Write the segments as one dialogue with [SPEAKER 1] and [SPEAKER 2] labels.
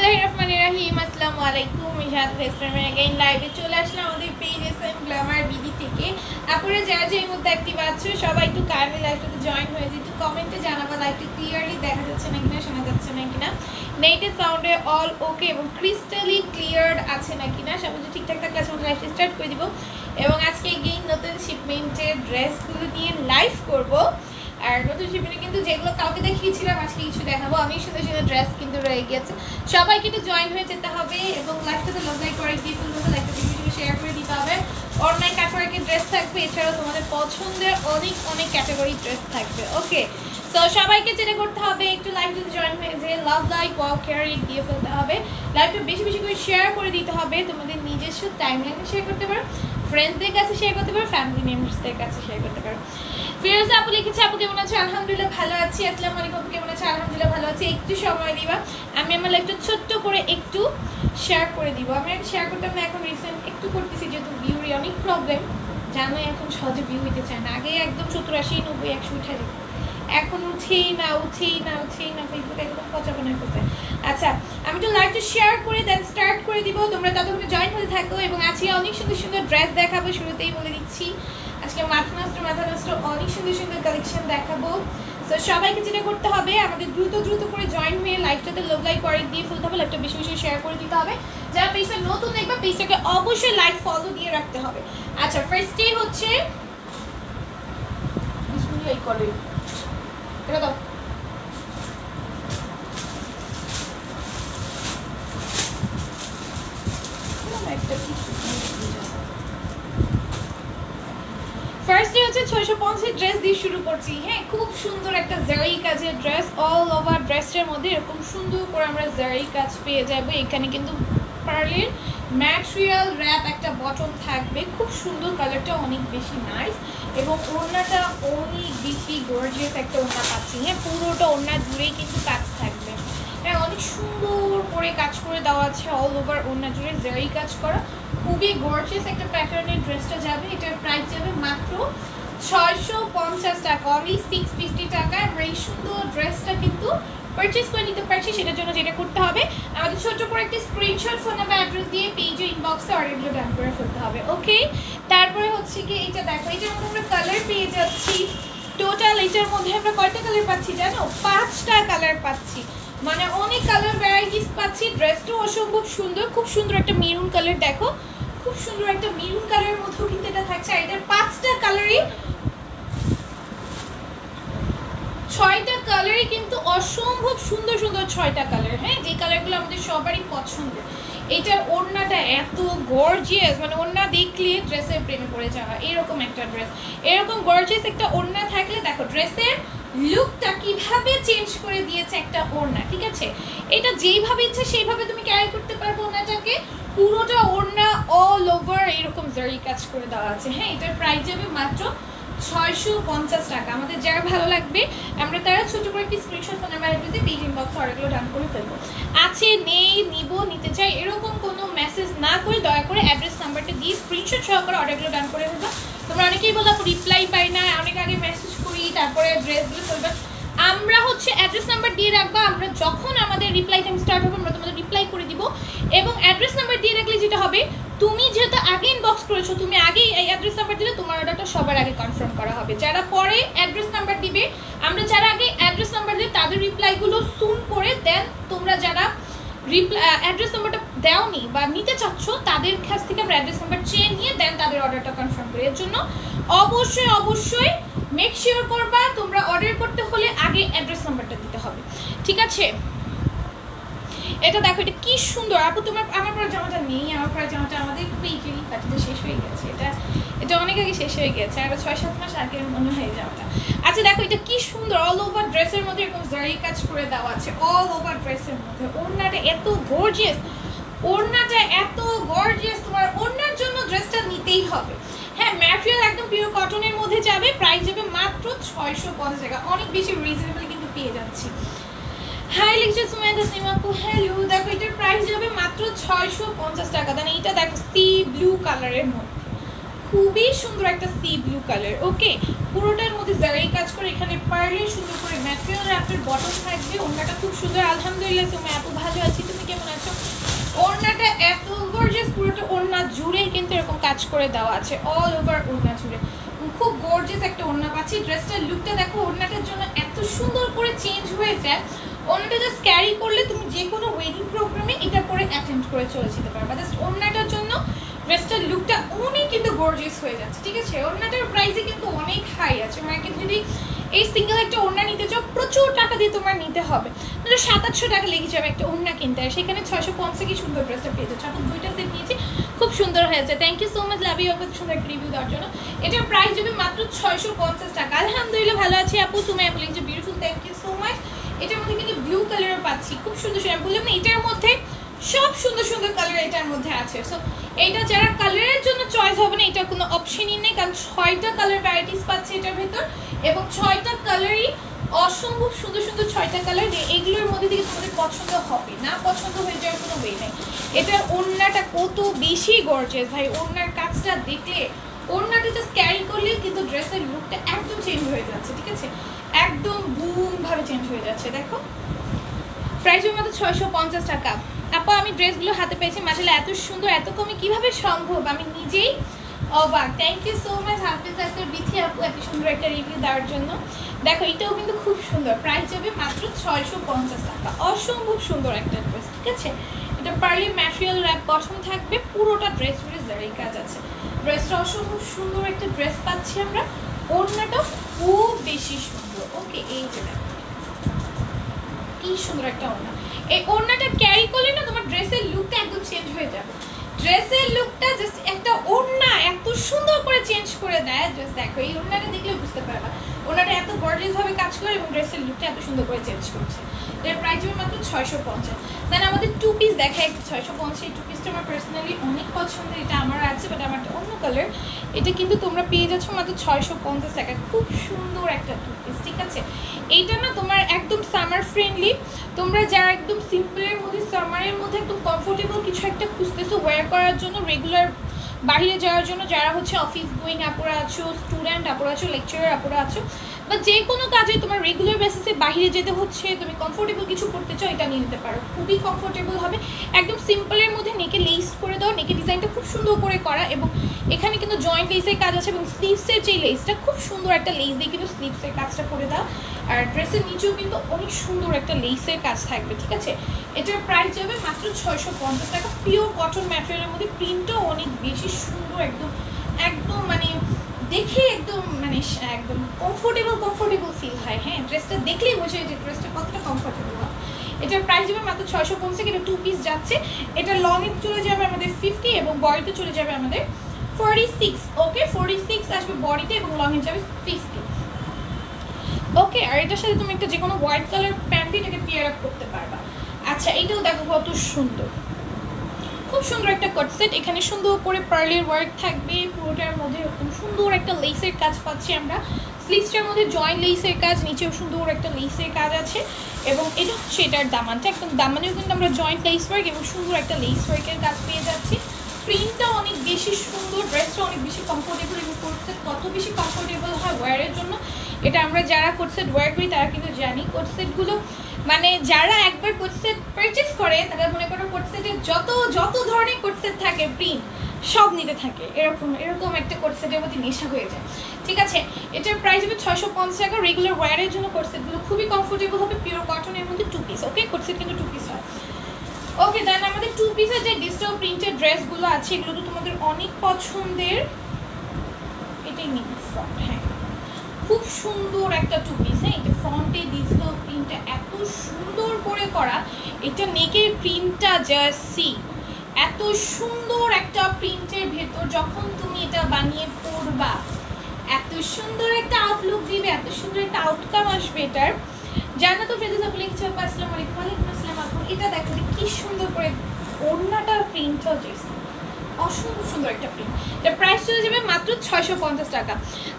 [SPEAKER 1] বিসমিল্লাহির রহমানির রহিম। আসসালামু আলাইকুম। ইশাত ফেস্টারম্যান अगेन লাইভে চলে আসলাম আমাদের পেজ এসএম গ্ল্যামার বিডি থেকে। আপনারা যারা যে এই মুহূর্তে অ্যাক্টিভ আছো সবাই একটু কাইন্ডলি লাইভটাতে জয়েন হয়ে যেতে, কমেন্টে জানাবা লাইভটা ক্লিয়ারলি দেখা যাচ্ছে না কিনা, শোনা যাচ্ছে না কিনা, নেটের সাউন্ডে অল ওকে এবং ক্রিস্টালি ক্লিয়ার আছে না কিনা, সব কিছু ঠিকঠাক থাকলে আজকে লাইভটা স্টার্ট করে দিব। এবং আজকে এগেইন নতুন শিপমেন্টের ড্রেসগুলো নিয়ে লাইভ করব। আর নতুন শিপমেন্টে কিন্তু যেগুলো কাউকে দেখিয়েছিলাম আজকে কিছু দেখাবো। আমি সুন্দর সুন্দর ড্রেস কিন্তু রয়ে গিয়েছে, সবাইকে একটু জয়েন হয়ে যেতে হবে এবং লাইভটাতে লাইক করে দিয়ে ফেলতে, লাইভটা বেশি শেয়ার করে দিতে হবে। অনলাইন ক্যাটাগরির ড্রেস থাকবে, এছাড়াও তোমাদের পছন্দের অনেক অনেক ক্যাটাগরির ড্রেস থাকবে। ওকে, তো সবাইকে যেটা করতে হবে একটু লাইভটাতে জয়েন হয়ে যে লাভ লাইক ওয়াও কেয়ার দিয়ে ফেলতে হবে। লাইভটা বেশি বেশি করে শেয়ার করে দিতে হবে। তোমাদের নিজস্ব টাইমলাইনে শেয়ার করতে পারো, ফ্রেন্ডসদের কাছে শেয়ার করতে পারো, ফ্যামিলি মেম্বার্সদের কাছে শেয়ার করতে পারো। ফিরোজ আপু লিখেছে, আপু কেমন আছো? আলহামদুলিল্লাহ ভালো আছি। আসসালামু আলাইকুম, আপু কেমন আছো? আলহামদুলিল্লাহ ভালো আছি। একটু সময় দিবা, আমি আমার লাইভটা ছোট্ট করে একটু শেয়ার করে দিব। আমি শেয়ার করতাম না, এখন রিসেন্ট একটু করতেছি যেহেতু ভিউরই অনেক প্রবলেম, জানোই এখন সহজে ভিউ হইতে চায় না। আগে একদম 87, 90, 100 উঠে যেত, এখন উঠেই না ফেসবুকে একদম পচাপনা করতে। আচ্ছা, আমি তো লাইভটা শেয়ার করে দেন স্টার্ট করে দিব, তোমরা ততক্ষণে জয়েন হতে থাকো। এবং আজকে অনেক সুন্দর সুন্দর ড্রেস দেখাবো, শুরুতেই বলে দিচ্ছি আজকে মাথা নষ্ট অনেক সুন্দর সুন্দর কালেকশন দেখাবো। তো সবাইকে যেটা করতে হবে আমাদের দ্রুত করে জয়েন হয়ে লাইভটাতে লাভ লাইক করে দিয়ে ফেলতে হবে, লাইভটা বেশি বেশি শেয়ার করে দিতে হবে। যারা পেজটা নতুন দেখবে পেজটাকে অবশ্যই লাইক ফলো দিয়ে রাখতে হবে। আচ্ছা, ফার্স্টে হচ্ছে বিসমিল্লাহ করে এটা দাও। ফার্স্টে হচ্ছে 650 ড্রেস দিয়ে শুরু করছি। হ্যাঁ, খুব সুন্দর একটা জারি কাজের ড্রেস, অল ওভার ড্রেসের মধ্যে এরকম সুন্দর করে আমরা জারি কাজ পেয়ে যাবো। এখানে কিন্তু পার্লের ম্যাটেরিয়াল র্যাপ একটা বটন থাকবে, খুব সুন্দর, কালারটা অনেক বেশি নাইস এবং ওড়নাটা অনেক বেশি গর্জিয়াস একটা ওড়না পাচ্ছি। হ্যাঁ, পুরোটা ওড়না জুড়েই কিন্তু কাজ থাকবে। হ্যাঁ, অনেক সুন্দর করে কাজ করে দেওয়া আছে, অল ওভার ওড়না জুড়ে জারি কাজ করা, খুবই গর্জিয়াস একটা প্যাটার্নের ড্রেসটা যাবে। এটার প্রাইস যাবে মাত্র 650 টাকা, অনলি 650 টাকা। আমরা এই সুন্দর ড্রেসটা কিন্তু পারচেস করে নিতে পারছি। সেটার জন্য যেটা করতে হবে আমাদের ছোট করে একটি স্ক্রিনশট ফোন নাম্বার অ্যাড্রেস দিয়ে পেজে ইনবক্সে অর্ডারগুলো ডান করে ফেলতে হবে। ওকে, তারপরে হচ্ছে কি এইটা দেখো, এটার মধ্যে আমরা কালার পেয়ে যাচ্ছি। টোটাল এটার মধ্যে আমরা কয়টা কালার পাচ্ছি জানো? 5টা কালার পাচ্ছি, মানে অনেক কালার ভ্যারাইটিস পাচ্ছি। ড্রেসটাও অসম্ভব সুন্দর, খুব সুন্দর একটা মেরুন কালার, দেখো খুব সুন্দর একটা মেরুন কালারের মধ্যেও কিন্তু এটা থাকছে। আর এটার 5টা কালারই 6টা কালারই কিন্তু অসম্ভব সুন্দর সুন্দর 6টা কালার। হ্যাঁ, যে কালারগুলো আমাদের সবারই পছন্দ। এটার ওড়নাটা এত গর্জিয়াস, মানে ওড়না দেখলে ড্রেসের প্রেমে পড়ে যাওয়া এরকম একটা ড্রেস। এরকম গর্জিয়াস একটা ওড়না থাকলে দেখো ড্রেসের লুকটা কিভাবে চেঞ্জ করে দিয়েছে একটা ওড়না। ঠিক আছে, এটা যেইভাবে ইচ্ছে সেইভাবে তুমি ক্যারি করতে পারবো ওড়নাটাকে। পুরোটা ওড়না অল ওভার এরকম জারি কাজ করে দেওয়া আছে। হ্যাঁ, এটার প্রাইস যাবে মাত্র 650 টাকা। আমাদের যারা ভালো লাগবে আমরা তারা ছোট করে একটি স্ক্রিনশট ফোন নাম্বার দিয়ে পেজ ইনবক্সে অর্ডারগুলো ডান করে ফেলবো। আছে, নেই, নিব, নিতে চাই এরকম কোনো মেসেজ না করে দয়া করে অ্যাড্রেস নাম্বারটা দিয়ে স্ক্রিনশট সহকারে অর্ডারগুলো ডান করে ফেলবো। তোমরা অনেকেই বলো রিপ্লাই পাই না, অনেক আগে মেসেজ করি তারপরে ড্রেসগুলো ফেলবে। আমরা হচ্ছে অ্যাড্রেস নাম্বার দিয়ে রাখবো, আমরা যখন আমাদের রিপ্লাই টাইম স্টার্ট হবে আমরা তোমাদের রিপ্লাই করে দিব। এবং অ্যাড্রেস নাম্বার দিয়ে রাখলে যেটা হবে, তুমি যেহেতু আগে ইনবক্স করেছো তুমি আগেই এই অ্যাড্রেস নাম্বার দিলে তোমার অর্ডারটা সবার আগে কনফার্ম করা হবে। যারা পরে অ্যাড্রেস নাম্বার দিবে, আমরা যারা আগে অ্যাড্রেস নাম্বার দিই তাদের রিপ্লাইগুলো সুন করে দেন। তোমরা যারা অ্যাড্রেস নাম্বারটা দেওনি বা নিতে চাচ্ছ তাদের কাছ থেকে আমরা অ্যাড্রেস নাম্বার চেয়ে নিয়ে দেন তাদের অর্ডারটা কনফার্ম করি। এর জন্য অবশ্যই মেক শিওর করবা তোমরা অর্ডার করতে হলে আগে অ্যাড্রেস নাম্বারটা দিতে হবে। ঠিক আছে, এটা দেখো, এটা কি সুন্দর। আপু তোমার আমার পরে জামাটা নেই, আমার পরে জামাটা আমাদের পেজেরই পাঠিয়ে শেষ হয়ে গেছে। এটা অনেক আগে শেষ হয়ে গেছে, আর 6-7 মাস আগে মনে হয় জামাটা। আচ্ছা দেখো, এটা কি সুন্দর, অল ওভার ড্রেসের মধ্যে এরকম জারি কাজ করে দেওয়া আছে, অল ওভার ড্রেসের মধ্যে। ওড়নাটা এত গর্জিয়াস, তোমার ওড়নার জন্য ড্রেসটা নিতেই হবে। হ্যাঁ, ম্যাটেরিয়াল একদম পিওর কটনের মধ্যে যাবে, প্রাইস যাবে মাত্র 650 টাকা, অনেক বেশি রিজনেবল কিন্তু পেয়ে যাচ্ছি। হাই লিখছে সুমেদা সিমাপু, হ্যালো। দেখো এটার প্রাইস যাবে মাত্র 650 টাকা। দেন এইটা দেখো সি ব্লু কালারের মধ্যে, খুবই সুন্দর একটা সি ব্লু কালার। ওকে, পুরোটার মধ্যে জারি কাজ করে, এখানে পার্লে সুন্দর করে ম্যাটেরিয়াল র্যাপের বটম থাকবে। ওড়নাটা খুব সুন্দর। আলহামদুলিল্লাহ, তুমি এত ভালো আছি, তুমি কেমন আছো? ওড়নাটা এত গর্জিয়াস, পুরোটা ওড়না জুড়েই কিন্তু এরকম কাজ করে দেওয়া আছে, অল ওভার ওড়না জুড়ে খুব গর্জিয়াস একটা ওড়না পাচ্ছি। ড্রেসটার লুকটা দেখো, ওড়নাটার জন্য এত সুন্দর করে চেঞ্জ হয়ে যায়। ওড়নাটা জাস্ট ক্যারি করলে তুমি যে কোনো ওয়েডিং প্রোগ্রামে এটা পরে অ্যাটেন্ড করে চলে যেতে পারবা। জাস্ট ওড়নাটার জন্য ড্রেসটার লুকটা অনেক কিন্তু গর্জিয়াস হয়ে যাচ্ছে, ঠিক আছে? ওড়নাটার প্রাইসে কিন্তু অনেক হাই আছে মার্কেট। যদি এই সিঙ্গেল একটা ওড়না নিতে চাও, প্রচুর টাকা দিয়ে তোমার নিতে হবে, মানে 700-800 টাকা লেগে যাবে একটা ওড়না কিনতে। আর সেখানে 650 কি সুন্দর ড্রেসটা পেয়ে যাচ্ছে। এখন দুইটা সেট নিয়েছি, খুব সুন্দর হয়েছে। Thank you so much love you আপু, সুন্দর একটা রিভিউ দেওয়ার জন্য। এটার প্রাইস যাবে মাত্র 650 টাকা। আলহামদুলিল্লাহ, ভালো আছি আপু, তুমি আপু লিখছো beautiful, thank you so much. এটার মধ্যে কিন্তু ব্লু কালারও পাচ্ছি, খুব সুন্দর সুন্দর। বললাম না, এটার মধ্যে সব সুন্দর সুন্দর কালার এটার মধ্যে আছে। সো এইটা যারা কালারের জন্য চয়েস হবে না, এটা কোনো অপশনই নেই, কারণ 6টা কালার ভ্যারাইটিস পাচ্ছে এটার ভেতর, এবং 6টা কালারই অসম্ভব সুন্দর সুন্দর 6টা কালার। এগুলোর মধ্যে থেকে তোমাদের পছন্দ হবে না, পছন্দ হয়ে যাওয়ার কোনো ওয়ে নেই। এটার ওড়নাটা কত বেশি গর্জিয়াস ভাই, ওড়নার কাজটা দেখলে, ওড়নাটা জাস্ট ক্যারি করলে কিন্তু ড্রেসের লুকটা একদম চেঞ্জ হয়ে যাচ্ছে, ঠিক আছে? একদম বুম ভাবে চেঞ্জ হয়ে যাচ্ছে। দেখো প্রাইসের মধ্যে 650 টাকা। আপা আমি ড্রেসগুলো হাতে পেয়েছি, মাশাআল্লাহ এত সুন্দর, এত কমে কিভাবে সম্ভব, আমি নিজেই অবাক। থ্যাংক ইউ সো মাচ হাফিজ আক্তার বিথি আপু এত সুন্দর একটা রিভিউ দেওয়ার জন্য। দেখো এটাও কিন্তু খুব সুন্দর, প্রাইস যাবে মাত্র 650 টাকা। অসম্ভব সুন্দর একটা ড্রেস, ঠিক আছে? এটা পার্লি ম্যাটেরিয়াল র্যাপ বটম থাকবে, পুরোটা ড্রেস জুড়ে জারি কাজ আছে। ড্রেসটা অসম্ভব সুন্দর একটা ড্রেস পাচ্ছি আমরা। ওড়নাটা খুব বেশি সুন্দর। ওকে, এই যে দেখো কি সুন্দর একটা ওড়না। এই ওড়নাটা ক্যারি করলে না তোমার ড্রেসের লুকটা একদম চেঞ্জ হয়ে যাবে। ড্রেসের লুকটা জাস্ট একটা ওড়না এত সুন্দর করে চেঞ্জ করে দেয়। জাস্ট দেখো, এই ওড়নাটা দেখলে বুঝতে পারবা ওড়নাটা এত গর্জিয়াস ভাবে কাজ করে এবং ড্রেসের লুকটা এত সুন্দর করে চেঞ্জ করছে। এর প্রাইস হবে মাত্র 650। দেন আমাদের টু পিস দেখা, একটু 650। এই টু পিসটা আমার পার্সোনালি অনেক পছন্দের, এটা আমার আছে, বাট আমারটা অন্য কালার। এটা কিন্তু তোমরা পেয়ে যাচ্ছ মাত্র 650 টাকা। খুব সুন্দর একটা টু পিস, ঠিক আছে? এইটা না তোমার একদম সামার ফ্রেন্ডলি, তোমরা যারা একদম সিম্পলের মধ্যে, সামারের মধ্যে একদম কমফোর্টেবল কিছু একটা খুঁজতেছো ওয়্যার করার জন্য, রেগুলার বাইরে যাওয়ার জন্য, যারা হচ্ছে অফিস গোয়িং আপুরা আছো, স্টুডেন্ট আপুরা আছো, লেকচারার আপুরা আছো, বা যে কোনো কাজে তোমার রেগুলার বেসিসে বাইরে যেতে হচ্ছে, তুমি কমফোর্টেবল কিছু করতে চাও, এটা নিয়ে নিতে পারো। খুবই কমফোর্টেবল হবে, একদম সিম্পলের মধ্যে। নেকে লেস করে দাও, নেকে ডিজাইনটা খুব সুন্দর করে করা, এবং এখানে কিন্তু জয়েন্ট লেসের কাজ আছে, এবং স্লিভসের যে লেসটা খুব সুন্দর একটা লেস দিয়ে কিন্তু স্লিভসের কাজটা করে দাও। আর ড্রেসের নিচেও কিন্তু অনেক সুন্দর একটা লেসের কাজ থাকবে, ঠিক আছে? এটার প্রাইস যাবে মাত্র 650 টাকা। পিওর কটন ম্যাটেরিয়ালের মধ্যে, প্রিন্টটাও অনেক বেশি সুন্দর, একদম একদম মানে দেখে একদম মানে একদম কমফোর্টেবল ফিল হয়। হ্যাঁ, ড্রেসটা দেখলেই বোঝা যে ড্রেসটা কতটা কমফোর্টেবল হয়। এটার প্রাইস যাবে মাত্র 650। এটা টু পিস যাচ্ছে। এটা লংয়ে চলে যাবে আমাদের 50 এবং বডিতে চলে যাবে আমাদের 46। ওকে, 46 আসবে বডিতে এবং লংয়ে যাবে 50। ওকে, আর এটার সাথে তুমি একটা যে কোনো হোয়াইট কালার প্যান্ট এটাকে পেয়ার আপ করতে পারবা। আচ্ছা, এইটাও দেখো কত সুন্দর, খুব সুন্দর একটা কট সেট। এখানে সুন্দর করে পার্লের ওয়ার্ক থাকবে, পুরোটার মধ্যে এরকম সুন্দর একটা লেসের কাজ পাচ্ছি আমরা। স্লিভসটার মধ্যে জয়েন্ট লেসের কাজ, নিচেও সুন্দর একটা লেসের কাজ আছে, এবং এটা হচ্ছে এটার দামানটা। একদম দামানেও কিন্তু আমরা জয়েন্ট লেস ওয়ার্ক এবং সুন্দর একটা লেস ওয়ার্কের কাজ পেয়ে যাচ্ছি। প্রিন্টটা অনেক বেশি সুন্দর, ড্রেসটা অনেক বেশি কমফোর্টেবল, এবং কোটসেট কত বেশি কমফোর্টেবল হয় ওয়্যারের জন্য, এটা আমরা যারা কোটসেট ওয়্যার করি তারা কিন্তু জানি। কোটসেটগুলো মানে যারা একবার কোটসেট পারচেস করে তারা মনে করো কোটসেটের যত ধরনের কোটসেট থাকে প্রিন্ট সব নিতে থাকে, এরকম একটা কোটসেটের মধ্যে নেশা হয়ে যায়, ঠিক আছে? এটার প্রাইস হবে 650 টাকা। রেগুলার ওয়্যারের জন্য কোটসেটগুলো খুবই কমফোর্টেবল হবে, পিওর কটনের মধ্যে টু পিস। ওকে, কোটসেট কিন্তু টু পিস হয়। ওকে, দেন আমাদের টু পিসের যে ডিজিটাল প্রিন্টেড ড্রেসগুলো আছে এগুলো তো তোমাদের অনেক পছন্দের। এটাই নিন ফ্রন্ট, হ্যাঁ খুব সুন্দর একটা টু পিস। হ্যাঁ, এটা ফ্রন্টে ডিজিটাল প্রিন্টটা এত সুন্দর করে করা, এটা নেকের প্রিন্টটা জাস্ট সি, এত সুন্দর একটা প্রিন্টের ভেতর যখন তুমি এটা বানিয়ে পরবা এত সুন্দর একটা আউটলুক দিবে, এত সুন্দর একটা আউটকাম আসবে এটার। জান্নাত ফেরদৌস আপু লিখছে, আসসালামু আলাইকুম। ওয়ালাইকুম আসসালাম আপু। এটা দেখো কি সুন্দর করে ওড়নাটা প্রিন্টটা জাস্ট অসম্ভব সুন্দর একটা প্রিন্ট। এটার প্রাইস চলে যাবে মাত্র 650 টাকা।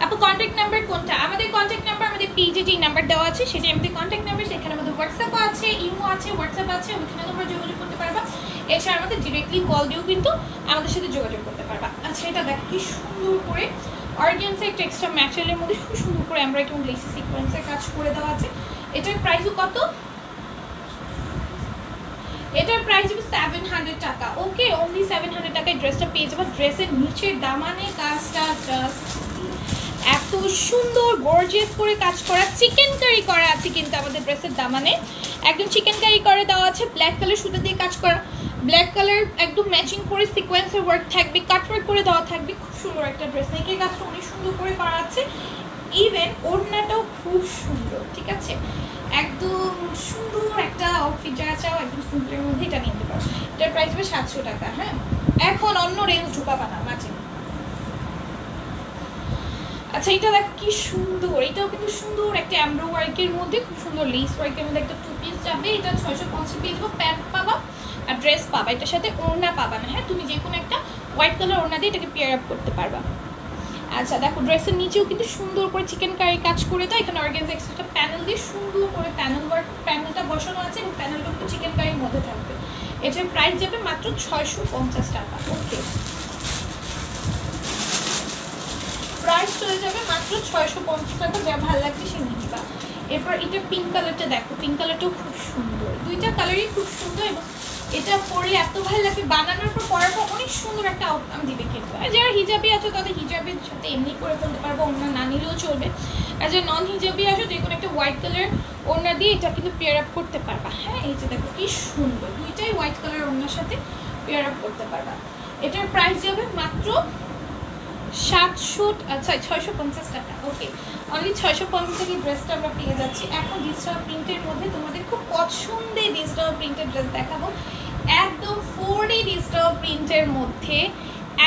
[SPEAKER 1] আপু কন্ট্যাক্ট নাম্বার কোনটা? আমাদের কন্ট্যাক্ট নাম্বার আমি আমাদের পেজে যেই নাম্বার দেওয়া আছে সেটাই আমাদের কন্ট্যাক্ট নাম্বার, সেখানে আমাদের হোয়াটসঅ্যাপ আছে, ইমো আছে, হোয়াটসঅ্যাপ আছে, ওখানে তোমরা যোগাযোগ করতে পারবা। এছাড়া আমাদের ডিরেক্টলি কল দিয়েও কিন্তু আমাদের সাথে যোগাযোগ করতে পারবা। আচ্ছা এটা দেখো কি সুন্দর করে অর্গানজা একটা এক্সট্রা ম্যাটেরিয়ালের মধ্যে খুব সুন্দর করে আমরা একটু লেসি সিকোয়েন্সের কাজ করে দেওয়া আছে। এটার প্রাইসও কত? এটার প্রাইস হবে 700 টাকা। ওকে, অনলি 700 টাকায় ড্রেসটা পেয়ে যাবো। ড্রেসের নিচের দামানে কাজটা জাস্ট এত সুন্দর গর্জিয়াস করে কাজ করা, চিকেন কারি করা আছে কিন্তু আমাদের ড্রেসের দামানে একদম চিকেন কারি করে দেওয়া আছে। ব্ল্যাক কালার সুতা দিয়ে কাজ করা, ব্ল্যাক কালার একদম ম্যাচিং করে সিকোয়েন্সের ওয়ার্ক থাকবে, কাট ওয়ার্ক করে দেওয়া থাকবে। খুব সুন্দর একটা ড্রেস, নেকের কাজটা অনেক সুন্দর করে করা আছে। ইভেন ওড়নাটাও খুব সুন্দর, ঠিক আছে, একদম সুন্দর একটা আউটফিট যারা চাও একদম সিম্পলের মধ্যে এটা নিতে পারো। এটার প্রাইস হবে 700 টাকা। হ্যাঁ, এখন অন্য রেঞ্জ ঢুকাবা না মাঝে। আচ্ছা এটা দেখো কি সুন্দর, এটাও কিন্তু সুন্দর একটা এমব্রো ওয়ার্কের মধ্যে খুব সুন্দর লেস ওয়ার্কের মধ্যে একটা 2 পিস যাবে। এটা 650 পেয়ে যাবো। প্যান্ট পাবা আর ড্রেস পাবা, এটার সাথে ওড়না পাবা না। হ্যাঁ, তুমি যে কোনো একটা হোয়াইট কালার ওড়না দিয়ে এটাকে পেয়ার আপ করতে পারবা। আচ্ছা দেখো ড্রেসের নিচেও কিন্তু সুন্দর করে চিকেন কারি কাজ করে দেয়। এখানে অর্গানজা এক্সট্রা প্যানেল দিয়ে সুন্দর করে প্যানেল ওয়ার্ক, প্যানেলটা বসানো আছে এবং প্যানেলটা কিন্তু চিকেন কারির মধ্যে থাকবে। এটার প্রাইস যাবে মাত্র 650 টাকা। ওকে, প্রাইস চলে যাবে মাত্র 650 টাকা। যা ভালো লাগবে সে নিয়ে নিবা। এরপর এটা পিঙ্ক কালারটা দেখো, পিঙ্ক কালারটাও খুব সুন্দর, দুইটা কালারই খুব সুন্দর এবং এটা পরলে এত ভালো লাগবে। বানানোর পর পরার পর অনেক সুন্দর একটা আউটকাম দিবে কিন্তু। আর যারা হিজাবি আছো তাদের হিজাবের সাথে এমনি করে ফেলতে পারবো, ওড়না না নিলেও চলবে। আর যারা নন হিজাবি আছো যে কোনো একটা হোয়াইট কালার ওড়না দিয়ে এটা কিন্তু পেয়ার আপ করতে পারবা। হ্যাঁ, এই যে দেখো কি সুন্দর, দুইটাই হোয়াইট কালার ওড়নার সাথে পেয়ার আপ করতে পারবা। এটার প্রাইস যাবে মাত্র 650 টাকা। ওকে, অনলি 650 টাকা ড্রেসটা আমরা পেয়ে যাচ্ছি। এখন ডিজিটাল প্রিন্টের মধ্যে তোমাদের খুব পছন্দের ডিজিটাল প্রিন্টের ড্রেস দেখাবো। একদম 4D ডিজিটাল প্রিন্টের মধ্যে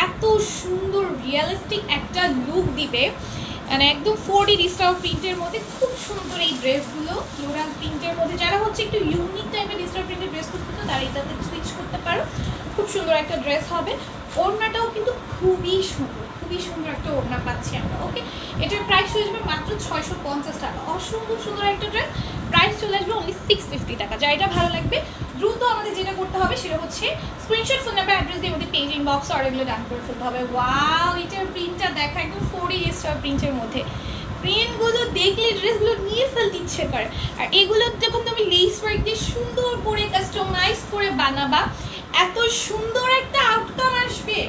[SPEAKER 1] এত সুন্দর রিয়েলিস্টিক একটা লুক দিবে, মানে একদম 4D ডিজিটাল প্রিন্টের মধ্যে খুব সুন্দর এই ড্রেসগুলো। ফ্লোরাল প্রিন্টের মধ্যে যারা হচ্ছে একটু ইউনিক টাইপের ডিজিটাল প্রিন্টের ড্রেস করতে তো তারা এটাতে সুইচ করতে পারো। খুব সুন্দর একটা ড্রেস হবে। ওড়নাটাও কিন্তু খুবই সুন্দর, খুবই সুন্দর একটা ওড়না পাচ্ছি আমরা। ওকে, এটার প্রাইস হয়ে যাবে মাত্র 650 টাকা। অসম্ভব সুন্দর একটা ড্রেস, প্রাইস চলে আসবে অনলি 650 টাকা। যা এটা ভালো লাগবে দ্রুত আমাদের যেটা করতে হবে সেটা হচ্ছে স্ক্রিনশট, ফোন নাম্বার, অ্যাড্রেস দিয়ে আমাদের পেজ ইনবক্স অর্ডারগুলো ডান করে ফেলতে হবে। ওয়াও, এটার প্রিন্টটা দেখা একদম 4D স্টার প্রিন্টের মধ্যে। প্রিন্টগুলো দেখলে ড্রেসগুলো নিয়ে ফেলতে ইচ্ছে করে। আর এগুলো যখন তুমি লেস ওয়ার্ক দিয়ে সুন্দর করে কাস্টমাইজ করে বানাবা, এত সুন্দর একটা আউটকাম আসবে।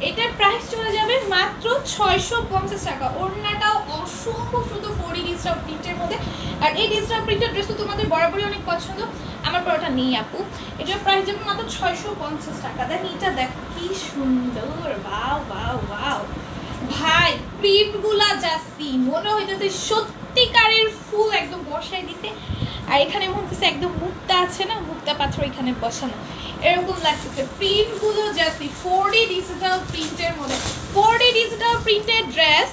[SPEAKER 1] এটার প্রাইস চলে যাবে মাত্র 650 টাকা। ওড়নাটাও অসম্ভব সুন্দর 4D ডিজিটাল প্রিন্টের মধ্যে। আর এই ডিজিটাল প্রিন্টের ড্রেস তো তোমাদের বরাবরই অনেক পছন্দ, আমার পরোটা নেই আপু। এটার প্রাইস যাবে মাত্র 650 টাকা। দেন এটা দেখো কি সুন্দর, ওয়াও ওয়াও ওয়াও ভাই, প্রিন্টগুলা যাচ্ছি মনে হইতেছে সত্যিকারের ফুল একদম বসাই দিছে। আর এখানে মনে হচ্ছে একদম মুক্তা আছে না, মুক্তা পাথর এখানে বসানো, এরকম লাগতেছে। প্রিন্টগুলো যাচ্ছি 4D ডিজিটাল প্রিন্টের মধ্যে। 4D ডিজিটাল প্রিন্টের ড্রেস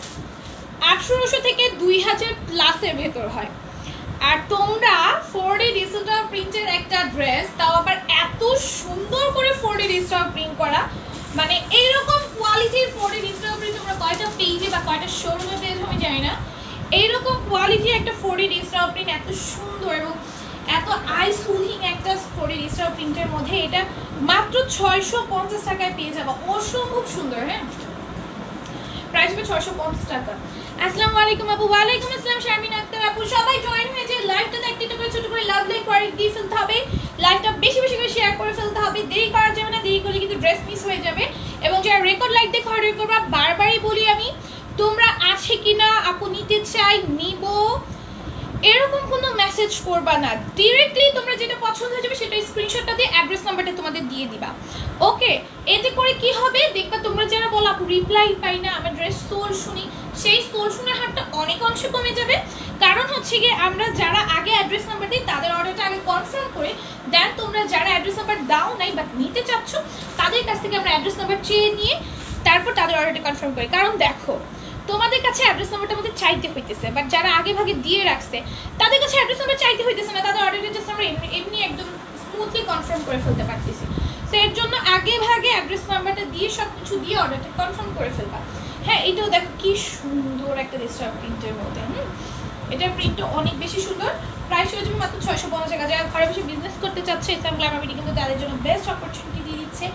[SPEAKER 1] 1800 থেকে 2000 প্লাসের ভেতর হয়। আর তোমরা 4D ডিজিটাল প্রিন্টের একটা ড্রেস, তাও আবার এত সুন্দর করে 4D ডিজিটাল প্রিন্ট করা, মানে এইরকম কোয়ালিটির 4D ডিজিটাল প্রিন্ট তোমরা কয়টা পেজে বা কয়টা শোরুমে পেয়েছো আমি জানি না। এইরকম কোয়ালিটির একটা 4D ডিজিটাল প্রিন্ট এত সুন্দর এবং এত আই সুদিং একটা 4D ডিজিটাল প্রিন্টের মধ্যে এটা মাত্র 650 টাকায় পেয়ে যাবো। অসম্ভব সুন্দর। হ্যাঁ, প্রাইস হবে 650 টাকা। আসসালামু আলাইকুম আপু। ওয়ালাইকুম আসসালাম শারমিন আক্তার আপু। সবাই জয়েন হয়ে যে লাইভটাতে একটা করে ছোট করে লাভ লাইক করে দিয়ে ফেলতে হবে, লাইভটা বেশি বেশি করে শেয়ার করে ফেলতে হবে। দেরি করা যাবে না, দেরি করলে কিন্তু ড্রেস মিস হয়ে যাবে। এবং যারা রেকর্ড লাইক দেখে অর্ডার করবা, বারবারই বলি আমি, তোমরা আছে কিনা আপু নিতে চাই নিব এরকম কোনো মেসেজ করবা না। ডিরেক্টলি তোমরা যেটা পছন্দ হয়ে যাবে সেটা স্ক্রিনশটটা দিয়ে অ্যাড্রেস নাম্বারটা তোমাদের দিয়ে দিবা। ওকে, এতে করে কি হবে দেখবা, তোমরা যারা বলো আপু রিপ্লাই পাই না, আমার ড্রেস সোল শুনি, সেই সোল শোনার হারটা অনেক অংশে কমে যাবে। কারণ হচ্ছে গিয়ে আমরা যারা আগে অ্যাড্রেস নাম্বার দিই তাদের অর্ডারটা আগে কনফার্ম করে দেন, তোমরা যারা অ্যাড্রেস নাম্বার দাও নাই বাট নিতে চাচ্ছ তাদের কাছ থেকে আমরা অ্যাড্রেস নাম্বার চেয়ে নিয়ে তারপর তাদের অর্ডারটা কনফার্ম করি। কারণ দেখো, তোমাদের কাছে অ্যাড্রেস নাম্বারটা আমাদের চাইতে হইতেছে, বাট যারা আগে ভাগে দিয়ে রাখছে তাদের কাছে অ্যাড্রেস নাম্বার চাইতে হইতেছে না, তাদের অর্ডারটা জাস্ট আমরা এমনি একদম স্মুথলি কনফার্ম করে ফেলতে পারতেছি। সো এর জন্য আগে ভাগে অ্যাড্রেস নাম্বারটা দিয়ে সব কিছু দিয়ে অর্ডারটা কনফার্ম করে ফেলবা। হ্যাঁ, এটাও দেখো কি সুন্দর একটা ডিজিটাল প্রিন্টের মধ্যে। এটার প্রিন্টটা অনেক বেশি সুন্দর। প্রাইস হয়ে যাবে মাত্র 650 টাকা। যারা ঘরে বসে বিজনেস করতে চাচ্ছে এসএম গ্ল্যামার বিডি কিন্তু তাদের জন্য বেস্ট অপরচুনিটি দিয়ে দিচ্ছে।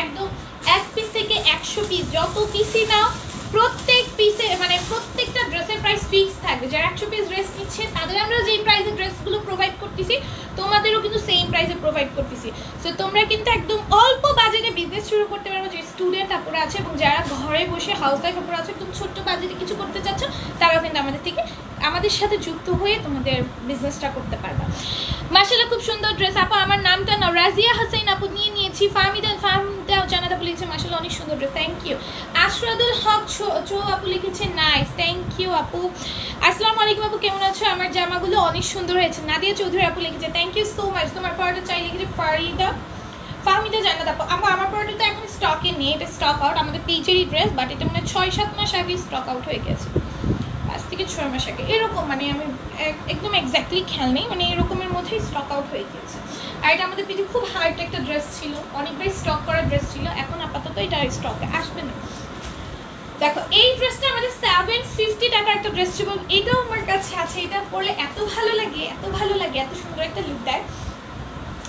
[SPEAKER 1] একদম 1 পিস থেকে 100 পিস, যত পিসই নাও প্রত্যেক পিসে মানে প্রত্যেকটা ড্রেসের প্রাইস ফিক্স থাকবে। যারা 100 পিস ড্রেস নিচ্ছে তাদের আমরা যেই প্রাইসে ড্রেসগুলো প্রোভাইড করতেছি তোমাদেরও কিন্তু সেম প্রাইসে প্রোভাইড করতেছি। সো তোমরা কিন্তু একদম অল্প বাজেটে বিজনেস শুরু করতে পারবে। যে স্টুডেন্ট আপুরা আছে এবং যারা ঘরে বসে হাউস ওয়াইফ আপুরা আছে একদম ছোট্ট বাজেটে কিছু করতে চাচ্ছ তারাও কিন্তু আমাদের সাথে যুক্ত হয়ে তোমাদের বিজনেসটা করতে পারবে। মাশাআল্লাহ খুব সুন্দর ড্রেস। আপু আমার নামটা না রাজিয়া হাসাইন আপু নিয়েছি। ফাহমিদা জানাত আপু লিখেছে মাশাআল্লাহ অনেক সুন্দর ড্রেস, থ্যাংক ইউ। আশরাদুল হক চো আপু লিখেছে নাইস, থ্যাংক ইউ আপু। আসসালামু আলাইকুম আপু কেমন আছো? আমার জামাগুলো অনেক সুন্দর হয়েছে। নাদিয়া চৌধুরী আপু লিখেছে থ্যাংক ইউ সো মাচ। তোমার পরটা চাই লিখেছে ফাহমিদা জানাত আপু। আমার পরটা তো এখন স্টকে নেই, এটা স্টক আউট। আমাদের পেজেরই ড্রেস, বাট এটা মানে 6-7 মাস আগে স্টক আউট হয়ে গেছে, 5 থেকে 6 মাস আগে এরকম। মানে আমি একদম এক্স্যাক্টলি খেয়াল নেই, মানে এরকমের মধ্যেই স্টক আউট হয়ে গিয়েছে। আর এটা আমাদের পেজে খুব হার্ড একটা ড্রেস ছিল, অনেকবার স্টক করা ড্রেস ছিল, এখন আপাতত এটা স্টকে আসবে না। দেখো এই ড্রেসটা আমাদের 750 টাকার একটা ড্রেস ছিল, এটাও আমার কাছে আছে। এটা পরলে এত ভালো লাগে, এত ভালো লাগে, এত সুন্দর একটা লুক দেয়।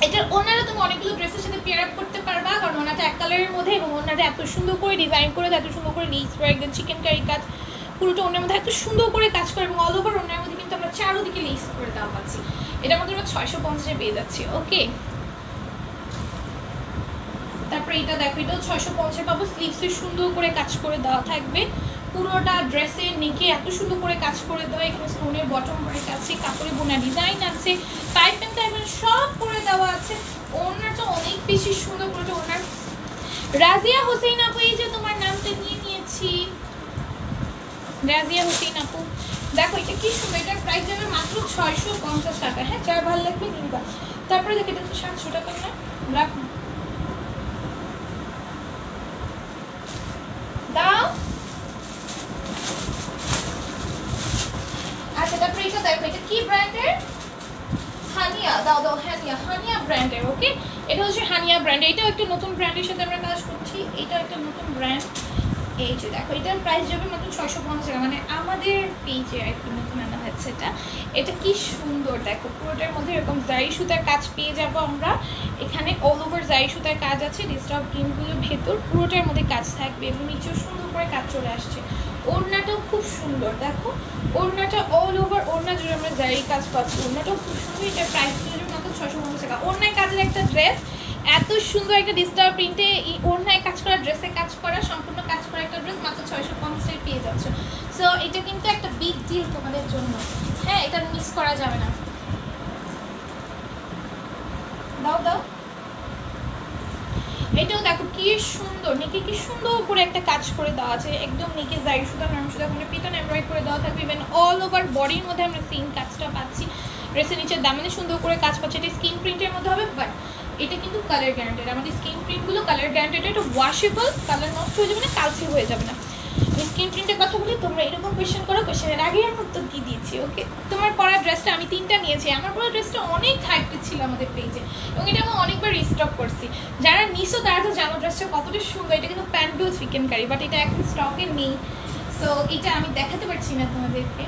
[SPEAKER 1] এটার ওনারা তুমি অনেকগুলো ড্রেসের সাথে পেয়ার আপ করতে পারবা, কারণ ওনাটা এক কালারের মধ্যে এবং ওনাটা এত সুন্দর করে ডিজাইন করে, এত সুন্দর করে নিচ করে একদম চিকেন কারি কাজ, পুরোটা ওনার মধ্যে এত সুন্দর করে কাজ করে এবং অল ওভার ওনার মধ্যে কিন্তু আমরা চারোদিকে লেস করে দেওয়া পাচ্ছি। এটার মধ্যে আমরা 650-এ পেয়ে যাচ্ছি। ওকে, তারপরে এটা দেখো, এটাও 650 পাবো। স্লিভসে সুন্দর করে কাজ করে দেওয়া থাকবে, পুরোটা ড্রেসের নেকে এত সুন্দর করে কাজ করে দেওয়া। এখানে স্টোনের বটম ব্রেক আছে, কাপড়ে বোনা ডিজাইন আছে, পাইপ প্যান্ট সব করে দেওয়া আছে। ওনারটা অনেক বেশি সুন্দর করে ওনার। রাজিয়া হোসেন আপু, এই যে তোমার নামটা নিয়েছি, রাজিয়া হোসেন আপু। দেখো এটা কি সুন্দর, এটার প্রাইস যাবে মাত্র 650 টাকা। হ্যাঁ, যার ভালো লাগবে নিবা। তারপরে দেখো এটা তো 700 টাকা না, রাখো দাও। আচ্ছা, তারপরে এটা দেখো, এটা কি ব্র্যান্ডের? হানিয়া, দাও হানিয়া ব্র্যান্ডের। ওকে, এটা হচ্ছে হানিয়া ব্র্যান্ড। এটাও একটা নতুন ব্র্যান্ডের সাথে আমরা কাজ করছি, এটাও একটা নতুন ব্র্যান্ড। এই যে দেখো, এটার প্রাইস যাবে মাত্র 650 টাকা, মানে আমাদের পেজে একটু নতুন আনা হচ্ছে এটা। এটা কি সুন্দর দেখো, পুরোটার মধ্যে এরকম জারি সুতার কাজ পেয়ে যাবো আমরা। এখানে অল ওভার জারি সুতার কাজ আছে, ডিস্টার্ব প্রিন্টগুলো ভেতর পুরোটার মধ্যে কাজ থাকবে এবং নিচেও সুন্দর করে কাজ চলে আসছে। ওড়নাটাও খুব সুন্দর, দেখো ওড়নাটা অল ওভার ওড়না জুড়ে আমরা জারি কাজ পাচ্ছি। ওড়নাটাও খুব সুন্দর, এটার প্রাইস যাবে মাত্র 650 টাকা। ওড়নায় কাজের একটা ড্রেস, এত সুন্দর একটা ডিস্টার্ব প্রিন্টে ওড়নায় কাজ করা, ড্রেসে কাজ করা, সম্পূর্ণ কাজ করা একটা ড্রেস মাত্র 650 পেয়ে যাচ্ছে। সো এটা কিন্তু একটা বিগ ডিল তোমাদের জন্য। হ্যাঁ, এটা মিস করা যাবে না। দাও এটাও দেখো কি সুন্দর, নেকে কি সুন্দর করে একটা কাজ করে দেওয়া আছে, একদম নেকে জারি সুতা নরম সুতা করে পিটন এমব্রয়েড করে দেওয়া থাকবে। ইভেন অল ওভার বডির মধ্যে আমরা সেম কাজটা পাচ্ছি। ড্রেসের নিচের দামানে সুন্দর করে কাজ পাচ্ছি। এটা স্কিন প্রিন্টের মধ্যে হবে, বাট এটা কিন্তু কালার গ্যারান্টেড। আমাদের স্কিন প্রিন্টগুলো কালার গ্যারান্টেড, এটা ওয়াশেবল, কালার নষ্ট হয়ে যাবে না, কালচে হয়ে যাবে না। স্কিন প্রিন্টের কথা বলি, তোমরা এরকম কোয়েশ্চেন করো, কোয়েশ্চেনের আগে আমি উত্তর দিয়ে দিয়েছি। ওকে, তোমার পরা ড্রেসটা আমি 3টা নিয়েছি। আমার পরা ড্রেসটা অনেক হাইপেড ছিল আমাদের পেজে এবং এটা আমি অনেকবার রিস্টক করছি। যারা নিছো তারা তো জানো ড্রেসটা কতটা সুন্দর। এটা কিন্তু প্যান্ট চিকেন কারি, বাট এটা এখন স্টকে নেই, সো এটা আমি দেখাতে পারছি না তোমাদেরকে।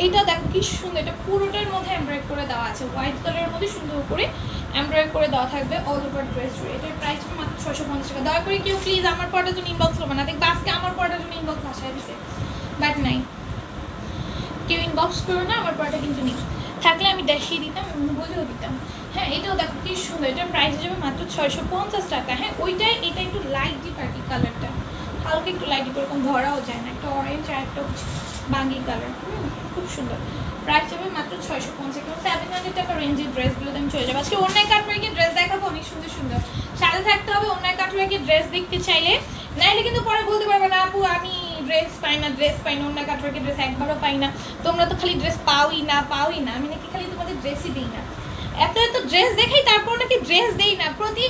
[SPEAKER 1] এটা দেখো কি সুন্দর, এটা পুরোটার মধ্যে এমব্রয়েড করে দেওয়া আছে, হোয়াইট কালারের মধ্যে সুন্দর করে এমব্রয়েড করে দেওয়া থাকবে অল ওভার ড্রেস জুড়ে। এটার প্রাইস মাত্র 650 টাকা। দয়া করে কেউ প্লিজ আমার পড়ার জন্য ইনবক্স করবে না। দেখবে আজকে আমার পড়ার জন্য ইনবক্স আসায় দিছে, বাট নাই, কেউ ইনবক্স করবে না। আমার পড়াটা কিন্তু নেই, থাকলে আমি দেখিয়ে দিতাম, বলেও দিতাম। হ্যাঁ, এটাও দেখো কি সুন্দর, এটার প্রাইস যাবে মাত্র 650 টাকা। হ্যাঁ, ওইটাই এটা একটু লাইট ডিপ আর কি, কালারটা হালকা একটু লাইট ডিপ, এরকম ধরাও যায় না, একটা অরেঞ্জ আর একটা বাঙ্গি কালার। খুব সুন্দর, প্রাইস যাবে মাত্র 650। 700 টাকা রেঞ্জের ড্রেসগুলোতে আমি চলে যাবো। আজকে অন্যায় কাটওয়ার্কে ড্রেস দেখাবো, অনেক সুন্দর সুন্দর। সাথে থাকতে হবে অন্যায় কাটওয়ার্কে ড্রেস দেখতে চাইলে, নাইলে কিন্তু পরে বলতে পারবে না আপু আমি ড্রেস পাই না, অন্যায় কাটওয়ার্কে ড্রেস একবারও পাই না, তোমরা তো খালি ড্রেস পাওই না। আমি নাকি খালি তোমাদের ড্রেসই দিই না, এত ড্রেস দেখাই তারপর নাকি ড্রেস দেই না। প্রতি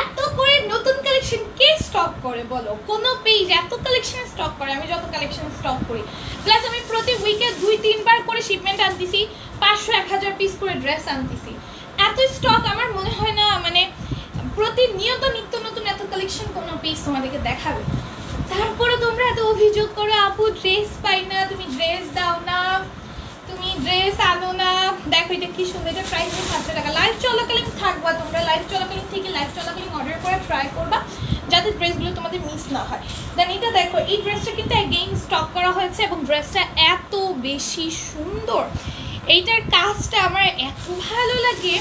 [SPEAKER 1] এত করে নতুন কালেকশন কে স্টক করে বলো? কোনো পেজ এত কালেকশন স্টক করে? আমি যত কালেকশন স্টক করি, প্লাস আমি প্রতি উইকে 2-3 বার করে শিপমেন্ট আনতেছি, 500-1000 পিস করে ড্রেস আনতেছি। এত স্টক আমার মনে হয় না, মানে প্রতিনিয়ত নিত্য নতুন এত কালেকশন কোনো পেজ তোমাদেরকে দেখাবে। তারপরে তোমরা এত অভিযোগ করো আপু ড্রেস পাই না, তুমি ড্রেস দাও না, তুমি ড্রেস আনো না। দেখো এটা কি সুন্দর, এটা প্রাইস 700 টাকা। লাইভ চলাকালীন থাকবা তোমরা, লাইভ চলাকালীন থেকে লাইভ চলাকালীন অর্ডার করে ট্রাই করবা যাতে ড্রেসগুলো তোমাদের মিস না হয়। দেন এটা দেখো, এই ড্রেসটা কিন্তু অ্যাগেইন স্টক করা হয়েছে এবং ড্রেসটা এত বেশি সুন্দর, এইটার কাজটা আমার এত ভালো লাগে।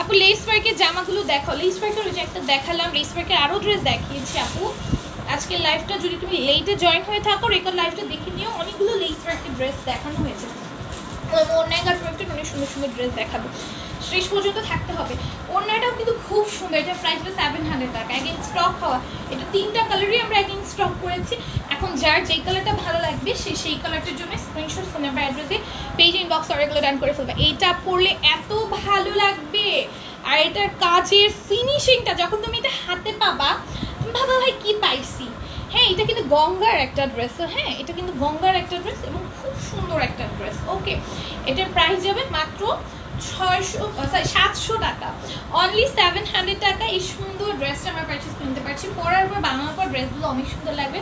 [SPEAKER 1] আপু লেস ওয়ার্কের জামাগুলো দেখো, লেস ওয়ার্কের ওই যে একটা দেখালাম, লেস ওয়ার্কের আরও ড্রেস দেখিয়েছি আপু। আজকের লাইভটা যদি তুমি লেটে জয়েন হয়ে থাকো, রেকর্ড লাইভটা দেখে নিও, অনেকগুলো লেস ওয়ার্কের ড্রেস দেখানো হয়েছে। ওড়নাঘাট প্রোডাক্টের অনেক সুন্দর সুন্দর ড্রেস দেখাবো, শেষ পর্যন্ত থাকতে হবে। ওড়নাটাও কিন্তু খুব সুন্দর, এটা প্রাইস 700 টাকা, অ্যাগেন স্টক হওয়া। এটা 3টা কালারই আমরা অ্যাগেন স্টক করেছি। এখন যার যেই কালারটা ভালো লাগবে সেই কালারটার জন্য স্ক্রিনশট ফোন নাম্বার অ্যাড্রেসে পেজ ইনবক্স অর্ডারগুলো ডান করে ফেলবে। এইটা পরলে এত ভালো লাগবে, আর এটার কাজের ফিনিশিংটা যখন তুমি এটা হাতে পাবা তুমি ভাবা ভাই কি পাইছি। হ্যাঁ এটা কিন্তু গঙ্গার একটা ড্রেস, হ্যাঁ এটা কিন্তু গঙ্গার একটা ড্রেস এবং খুব সুন্দর একটা ড্রেস। ওকে, এটার প্রাইস যাবে মাত্র 700 টাকা, অনলি 700 টাকা। এই সুন্দর ড্রেসটা আমরা পারচেস করতে পারছি। পরার পর বানানোর পর ড্রেসগুলো অনেক সুন্দর লাগবে।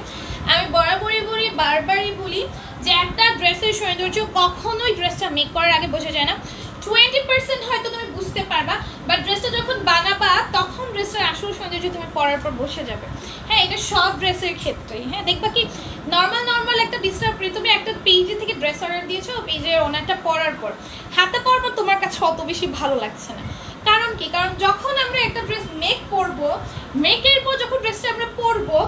[SPEAKER 1] আমি বারবারই বলি যে একটা ড্রেসের সৌন্দর্য কখনোই ড্রেসটা মেক করার আগে বোঝা যায় না। 20% হয়তো তুমি বুঝতে পারবা, বাট ড্রেসটা যখন বানাবা তখন ড্রেসটার আসল সৌন্দর্য তুমি পরার পর বসে যাবে। হ্যাঁ এটা সব ড্রেসের ক্ষেত্রেই। হ্যাঁ দেখবা কি নর্মাল একটা ডিস্টার্ব তুমি একটা পেজে থেকে ড্রেস অর্ডার দিয়েছো, পেজের ওনারটা পরার পর হাতে পরার পর তোমার কাছে অত বেশি ভালো লাগছে না। কারণ কি, কারণ যখন আমরা একটা ড্রেস মেক করবো, মেকের পর যখন ড্রেসটা আমরা পরবো,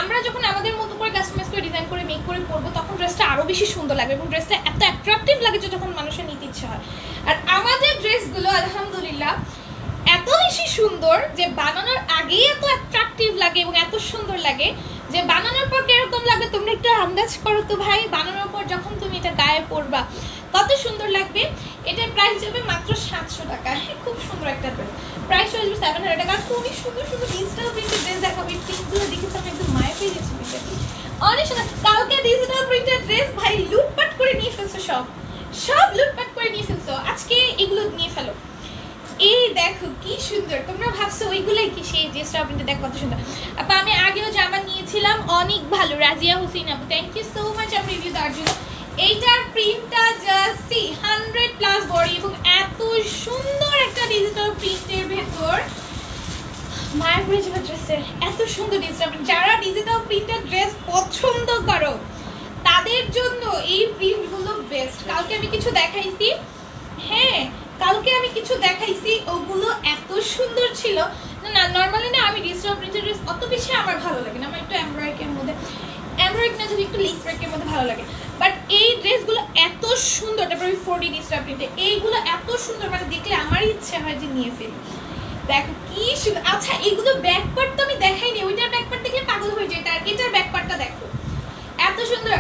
[SPEAKER 1] আমরা যখন আমাদের মতো করে কাস্টমাইজ করে ডিজাইন করে মেক করে পরবো, তখন ড্রেসটা আরও বেশি সুন্দর লাগবে এবং ড্রেসটা এত অ্যাট্রাকটিভ লাগে যে যখন মানুষের নিতে ইচ্ছে হয়। আর আমাদের ড্রেসগুলো আলহামদুলিল্লাহ এত বেশি সুন্দর যে বানানোর আগেই এত অ্যাট্রাকটিভ লাগে এবং এত সুন্দর লাগে যে বানানোর পর কিরকম লাগবে তোমরা একটু আন্দাজ করো তো ভাই। বানানোর পর যখন তুমি এটা গায়ে পরবা কত সুন্দর লাগবে। এটার প্রাইস যাবে মাত্র 700 টাকা। খুব সুন্দর একটা ড্রেস, প্রাইস হয়ে যাবে 700 টাকা। খুবই সুন্দর সুন্দর ডিজিটাল প্রিন্টের ড্রেস দেখাবো। এই প্রিন্টগুলো দেখে তো আমি একদম মায়া পেয়ে গেছি। অনেক সুন্দর কালকে ডিজিটাল প্রিন্টের ড্রেস ভাই লুটপাট করে নিয়ে ফেলছো, সব লুটপাট করে নিয়ে ফেলছো। আজকে এগুলো নিয়ে ফেলো। এই দেখো কি সুন্দর, তোমরা ভাবছো ওইগুলাই কি সেই ড্রেসটা প্রিন্টে দেখো কত সুন্দর। আপা আমি আগেও জামা নিয়েছিলাম, অনেক ভালো। রাজিয়া হোসেন আপু থ্যাংক ইউ সো মাচ আমার রিভিউ দেওয়ার জন্য। এইটার প্রিন্টটা জাস্ট 100+ বডি এবং এত সুন্দর একটা ডিজিটাল প্রিন্টের ভেতর মায়ের পরে যাবে ড্রেসের। এত সুন্দর ডিজিটাল প্রিন্ট, যারা ডিজিটাল প্রিন্টের ড্রেস পছন্দ করো তাদের জন্য এই প্রিন্টগুলো বেস্ট। কালকে আমি কিছু দেখাইছি, হ্যাঁ কালকে আমি কিছু দেখাইছি, ওগুলো এত সুন্দর ছিল না। নর্মালি না আমি ডিজিটাল প্রিন্টের ড্রেস অত বেশি আমার ভালো লাগে না, আমার একটু এমব্রয়ডারির মধ্যে, এমব্রয়ডারি না যদি একটু লেস ওয়ার্কের মধ্যে ভালো লাগে। বাট এই ড্রেসগুলো এত সুন্দর, তারপরে 4D ডিজিটাল প্রিন্টে এইগুলো এত সুন্দর, মানে দেখলে আমারই ইচ্ছে হয় যে নিয়ে ফেলি। দেখো কি সুন্দর। আচ্ছা এগুলো ব্যাক পার্ট তো আমি দেখাইনি, ওইটার ব্যাক পার্ট দেখলে পাগল হয়ে যায়। এটার ব্যাক পার্টটা দেখো এত সুন্দর।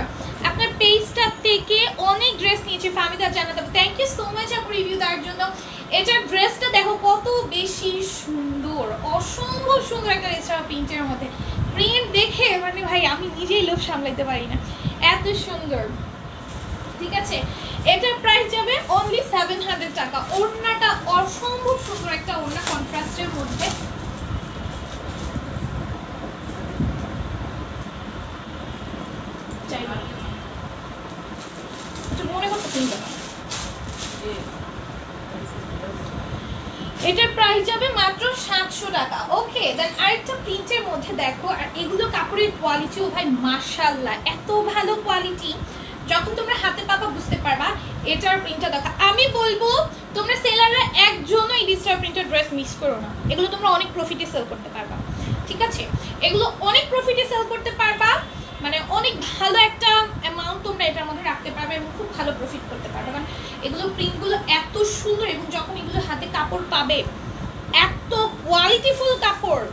[SPEAKER 1] আপনার পেজটা থেকে অনেক ড্রেস নিয়েছি ফাহমিদা জানাতে, থ্যাংক ইউ সো মাচ আপনার রিভিউ দেওয়ার জন্য। এটার ড্রেসটা দেখো কত বেশি সুন্দর, অসম্ভব সুন্দর একটা এছাড়া প্রিন্টের মধ্যে। প্রিন্ট দেখে মানে ভাই আমি নিজেই লোভ সামলাইতে পারি না, এত সুন্দর। ঠিক আছে, এটার প্রাইস যাবে অনলি 700 টাকা। ওড়নাটা অসম্ভব সুন্দর একটা ওড়না কন্ট্রাস্টের মধ্যে। এটার প্রাইস যাবে মাত্র 700 টাকা। ওকে, দেন আরেকটা প্রিন্টের মধ্যে দেখো, আর এগুলো কাপড়ের কোয়ালিটিও ভাই মাশাআল্লাহ এত ভালো কোয়ালিটি, যখন তোমরা হাতে পাবা বুঝতে পারবা। এটার প্রিন্টটা দেখো, আমি বলবো তোমরা সেলাররা একজনও এই ডিজিটাল প্রিন্টের ড্রেস মিস করো না। এগুলো তোমরা অনেক প্রফিটে সেল করতে পারবা। ঠিক আছে, এগুলো অনেক প্রফিটে সেল করতে পারবা, মানে অনেক ভালো একটা অ্যামাউন্ট তোমরা এটার মধ্যে রাখতে পারবে এবং খুব ভালো প্রফিট করতে পারবে। কারণ এগুলো প্রিন্টগুলো এত সুন্দর এবং যখন এগুলো হাতে কাপড় পাবে এত কোয়ালিটিফুল কাপড়,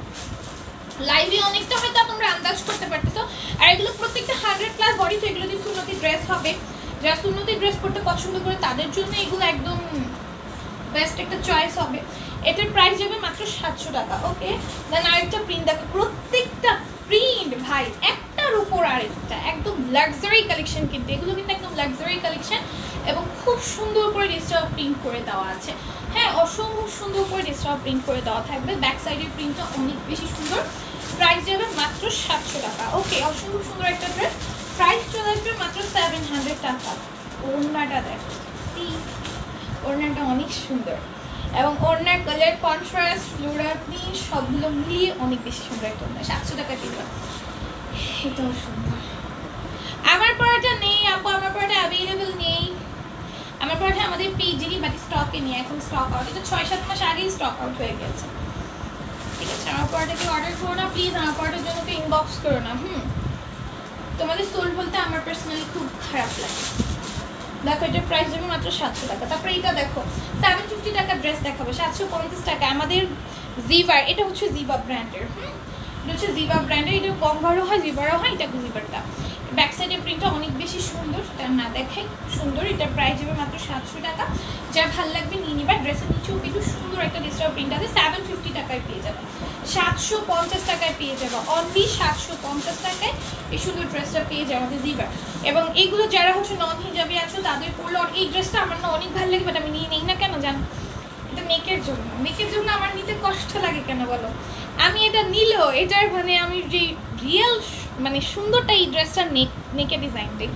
[SPEAKER 1] লাইভে অনেকটা হয়তো তোমরা আন্দাজ করতে পারতেছো। আর এগুলো প্রত্যেকটা 100+ বডি, তো এগুলো দিয়ে সুন্নতি ড্রেস হবে। যারা সুন্নতি ড্রেস পরতে পছন্দ করে তাদের জন্য এগুলো একদম বেস্ট একটা চয়েস হবে। এটার প্রাইস যাবে মাত্র 700 টাকা। ওকে, দেন আরেকটা প্রিন্ট দেখো, প্রত্যেকটা প্রিন্ট ভাই একটার উপর আরেকটা একদম লাক্সারি কালেকশন, কিন্তু এগুলো কিন্তু একদম লাক্সারি কালেকশন এবং খুব সুন্দর করে ডিজিটাল প্রিন্ট করে দেওয়া আছে। হ্যাঁ অসম্ভব সুন্দর করে ডিজিটাল প্রিন্ট করে দেওয়া থাকবে। ব্যাক সাইডের প্রিন্টটা অনেক বেশি সুন্দর। প্রাইস যাবে মাত্র 700 টাকা। ওকে, অসম্ভব সুন্দর একটা ড্রেস, প্রাইস চলে আসবে মাত্র 700 টাকা। ওড়নাটা দেখো, ওড়নাটা অনেক সুন্দর এবং ওড়নার কালার কন্ট্রাস্ট ফ্লোরাল প্রিন্ট সবগুলো মিলিয়ে অনেক বেশি সুন্দর একটা ওড়না। 700 টাকা দিল, এটাও সুন্দর। আমার পরাটা নেই আপু, আমার পরাটা অ্যাভেলেবল নেই। আমার পরাটা আমাদের পেজেরই বাট স্টকে নেই, এখন স্টক আউট। এটা 6-7 মাস আগেই স্টক আউট হয়ে গেছে। ঠিক আছে, আমার পরাটাকে অর্ডার করো না প্লিজ, আমার পরাটার জন্য তো ইনবক্স করো না। তোমাদের সোল বলতে আমার পার্সোনালি খুব খারাপ লাগে। দেখো এটার প্রাইস যাবে মাত্র 700 টাকা। তারপরে এটা দেখো 750 টাকা ড্রেস দেখাবো 750 টাকা। আমাদের জিভার, এটা হচ্ছে জিভা ব্র্যান্ডের। এটা হচ্ছে জিভা ব্র্যান্ডের, এটা গঙ্গারও হয় জিভারও হয়, এটা জিভারটা। ব্যাক সাইডের প্রিন্টটা অনেক বেশি সুন্দর, সেটা না দেখাই সুন্দর। এটার প্রাইস যাবে মাত্র 700 টাকা। যার ভালো লাগবে নিয়ে নিবা। ড্রেসের নিচেও কিন্তু সুন্দর একটা ডিজিটাল প্রিন্ট আছে। 750 টাকায় পেয়ে যাবে, 750 টাকায় পেয়ে যাবে, অনলি 750 টাকায় এই সুন্দর ড্রেসটা পেয়ে যাবে আমাদের জিভার। এবং এইগুলো যারা হচ্ছে নন হিজাবি আছো তাদের পরলে, এই ড্রেসটা আমার না অনেক ভালো লাগে বাট আমি নিয়ে নেই না কেন জানো? এটা নেকের জন্য, নেকের জন্য আমার নিতে কষ্ট লাগে কেন বলো? আমি এটা নিলেও এটার মানে আমি যে রিয়েল মানে সুন্দরটা এই ড্রেসটা নেকের ডিজাইনটাই,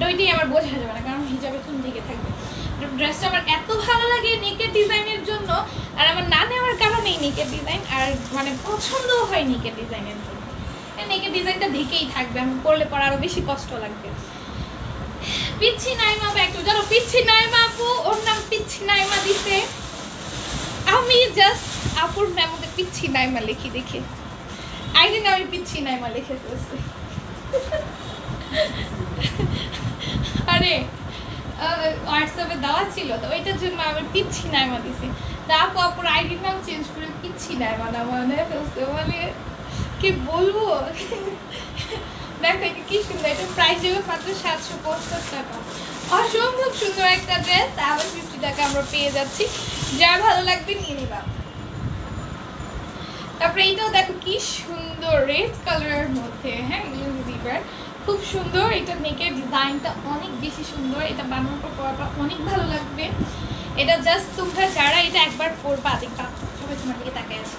[SPEAKER 1] ওইটাই আমার বোঝা যাবে না কারণ হিজাবে কোন দিকে থাকবে। ড্রেসটা আমার এত ভালো লাগে নেকের ডিজাইনের জন্য, আর আমার না নেওয়ার কারণে এই নেকের ডিজাইন, আর মানে পছন্দও হয় নেকের ডিজাইনের জন্য। নেকের ডিজাইনটা ঢেকেই থাকবে, আমি পরলে পর আরো বেশি কষ্ট লাগবে। পিচ্ছি নাইমা একটু জানো, পিচ্ছি নাইমা আপু, ওর নাম পিচ্ছি নাইমা দিতে। আমি জাস্ট আপুর মেমোতে পিচ্ছি নাইমা লিখি দেখে আইডি না, আমি পিচ্ছি নাইমা লিখে ফেলছি। আরে হোয়াটসঅ্যাপে দেওয়া ছিল তো ওইটার জন্য আমি পিচ্ছি নাইমা দিছি। তা আপু আপুর আইডির নাম চেঞ্জ করে পিচ্ছি নাইমা না মানে ফেলছে, মানে কি বলবো। দেখো এটা কি সুন্দর, এটা প্রাইস দেবে মাত্র 750 টাকা। অসম্ভব সুন্দর একটা ড্রেস, 750 টাকা আমরা পেয়ে যাচ্ছি। যার ভালো লাগবে নিয়ে নিবা। তারপরে এইটাও দেখো কি সুন্দর রেড কালারের মধ্যে, হ্যাঁ জিভার খুব সুন্দর। এটা নেকের ডিজাইনটা অনেক বেশি সুন্দর, এটা বানানোর পর পরাটা অনেক ভালো লাগবে। এটা জাস্ট তোমরা যারা এটা একবার পরবা দেখবা সবাই তোমার দিকে তাকায় আছে,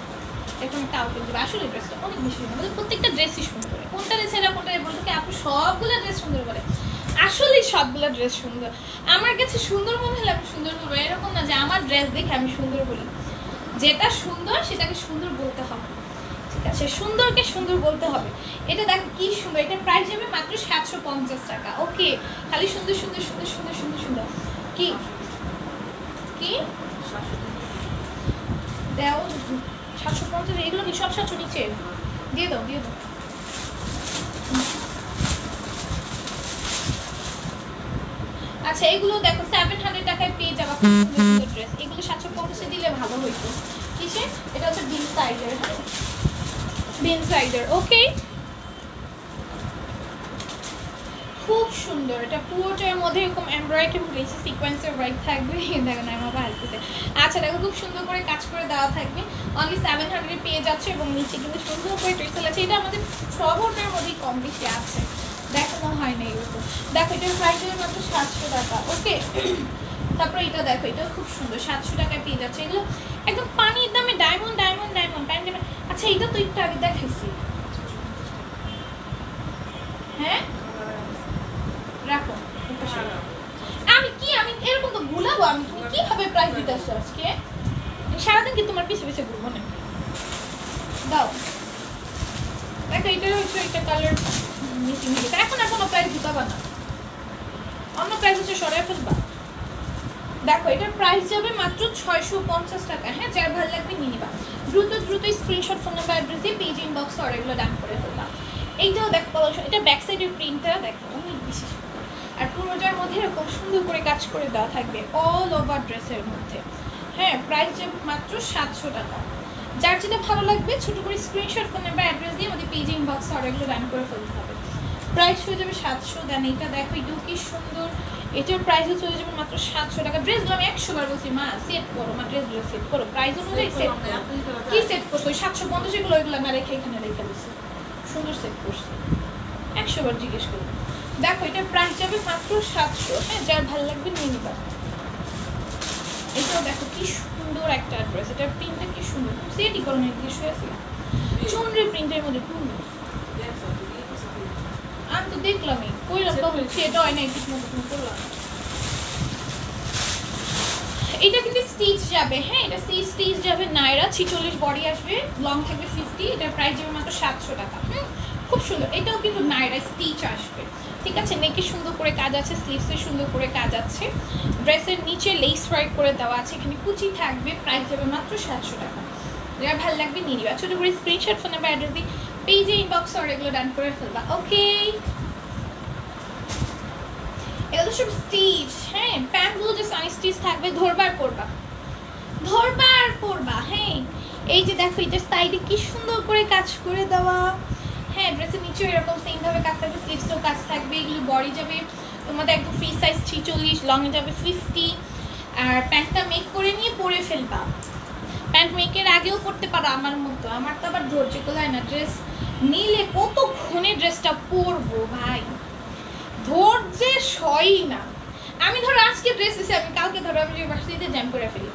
[SPEAKER 1] একদম একটা আউটলুক দেবে। আসলে ড্রেসটা অনেক বেশি সুন্দর, মানে প্রত্যেকটা ড্রেসই সুন্দর। কোনটা ছেড়া কোনটা বলতে কি আপু সবগুলো ড্রেস সুন্দর বলে, আসলে সবগুলো ড্রেস সুন্দর। আমার কাছে সুন্দর মনে হলে আমি সুন্দর বলবো, এরকম না যে আমার ড্রেস দেখে আমি সুন্দর বলি। যেটা সুন্দর সেটাকে সুন্দর বলতে হবে, ঠিক আছে? সুন্দরকে সুন্দর বলতে হবে। এটা দেখো কি সুন্দর, এটা প্রাইস যাবে মাত্র 750 টাকা। ওকে, খালি সুন্দর সুন্দর সুন্দর সুন্দর সুন্দর সুন্দর। কি কি দাও 750, এগুলো কি সব 700 নিচে দিয়ে দাও, দিয়ে দাও। আচ্ছা এগুলো দেখো 700 টাকায় পেয়ে যাবা খুব সুন্দর সুন্দর ড্রেস। এগুলো 750 দিলে ভালো হইতো। কিসে? এটা হচ্ছে বিন সাইডের, বিন সাইডের। ওকে, খুব সুন্দর। এটা পুরোটার মধ্যে এরকম এমব্রয়ডারি লেসি সিকোয়েন্সের ওয়ার্ক থাকবে। দেখো না আমার ভালো লাগছে। আচ্ছা দেখো খুব সুন্দর করে কাজ করে দেওয়া থাকবে, অনলি 700 পেয়ে যাচ্ছে। এবং নিচে কিন্তু সুন্দর করে ট্রিসেল আছে। এটা আমাদের সব ওটার মধ্যেই কম বেশি আছে, দেখানো হয় না এরকম। দেখো এটার প্রাইস হবে মাত্র 700 টাকা। ওকে, তারপরে এটা দেখো, এটাও খুব সুন্দর, 700 টাকায় পেয়ে যাচ্ছে। এগুলো একদম পানির দামে ডায়মন্ড ডায়মন্ড ডায়মন্ড ডায়মন্ড। আচ্ছা এইটা তো একটু আগে দেখাইছি, হ্যাঁ রাখো। আমি কি আমি এরকম তো ভুলাবো? আমি তুমি কিভাবে প্রাইস দিতে আসছো আজকে? সারাদিন কি তোমার পিছে পিছে ঘুরবো না? দাও দেখো, এটা হচ্ছে একটা কালার মিসিং হয়ে গেছে। এখন আর কোনো প্রাইস দিতে না, অন্য প্রাইস হচ্ছে সরাই ফেলবা। দেখো এটার প্রাইস যাবে মাত্র 650 টাকা। হ্যাঁ, যার ভালো লাগবে নিয়ে নিবা। দ্রুত দ্রুত স্ক্রিনশট, ফোন নাম্বার, অ্যাড্রেস দিয়ে পেজ ইনবক্স অর্ডারগুলো ডান করে ফেলবা। এইটাও দেখো, এটা ব্যাক সাইডের প্রিন্টটা দেখো অনেক বেশি সুন্দর, আর পুরোটার মধ্যে এরকম সুন্দর করে কাজ করে দেওয়া থাকবে অল ওভার ড্রেসের মধ্যে। হ্যাঁ, প্রাইস যাবে মাত্র 700 টাকা। যার যেটা ভালো লাগবে ছোট করে স্ক্রিনশট, ফোন নাম্বার, অ্যাড্রেস দিয়ে আমাদের পেজ ইনবক্স অর্ডারগুলো ডান করে ফেলতে হবে। প্রাইস হয়ে যাবে 700। দেন এটা দেখো, এটাও কি সুন্দর, এটার প্রাইসও চলে যাবে মাত্র 700 টাকা। ড্রেসগুলো আমি 100 বার বলছি মা সেট করো, মা ড্রেসগুলো সেট করো, প্রাইস অনুযায়ী সেট করো। কি সেট করছো? ওই 750 এগুলো, ওইগুলো না রেখে এখানে রেখে দিচ্ছি, সুন্দর সেট করছি, 100 বার জিজ্ঞেস করো। দেখো এটার প্রাইস যাবে মাত্র 700। হ্যাঁ, যার ভালো লাগবে নিয়ে নিবা। এটাও দেখো কি সুন্দর একটা ড্রেস, এটার প্রিন্টটা কি সুন্দর, সেটই করো না জিজ্ঞেস হয়েছিল। চুনরি প্রিন্টের মধ্যে আমি তো দেখলামই কইলাম তো বলছি এটা হয় না ঠিক মতো তুমি করলাম। এটা কিন্তু স্টিচ যাবে, হ্যাঁ এটা স্টিচ যাবে নাইরা, 46 বডি আসবে, লং থাকবে 50, এটার প্রাইস যাবে মাত্র 700 টাকা। খুব সুন্দর, এটাও কিন্তু নাইরা স্টিচ আসবে, ঠিক আছে। নেকে সুন্দর করে কাজ আছে, স্লিভসে সুন্দর করে কাজ আছে, ড্রেসের নিচে লেস ওয়ার্ক করে দেওয়া আছে, এখানে কুচি থাকবে, প্রাইস যাবে মাত্র 700 টাকা। যারা ভালো লাগবে নিয়ে নিবা, ছোটো করে স্ক্রিনশট ফোন নাম্বার অ্যাড্রেস দিই, পেজে ইনবক্স আর এগুলো ডান করে ফেলবা। ওকে, এগুলো সব স্টিচ, হ্যাঁ প্যান্টগুলো যে সানি স্টিচ থাকবে, ধরবার পরবা, হ্যাঁ এই যে দেখো এটার সাইডে কি সুন্দর করে কাজ করে দেওয়া, হ্যাঁ ড্রেসের নিচে এরকম সেম ভাবে কাজ থাকবে, স্লিভসেও কাজ থাকবে, এগুলো বডি যাবে তোমাদের একদম ফ্রি সাইজ 46, লং যাবে 50, আর প্যান্টটা মেক করে নিয়ে পরে ফেলবা। প্যান্ট মেকের আগেও করতে পারো আমার মতো, আমার তো আবার ধৈর্য কোলায় না, ড্রেস নিলে কতক্ষণে ড্রেসটা পরবো ভাই, ধৈর্যে সয়ই না। আমি ধরো আজকে ড্রেস এসে আমি কালকে ধরো আমি ইউনিভার্সিটিতে জ্যাম করে ফেলি,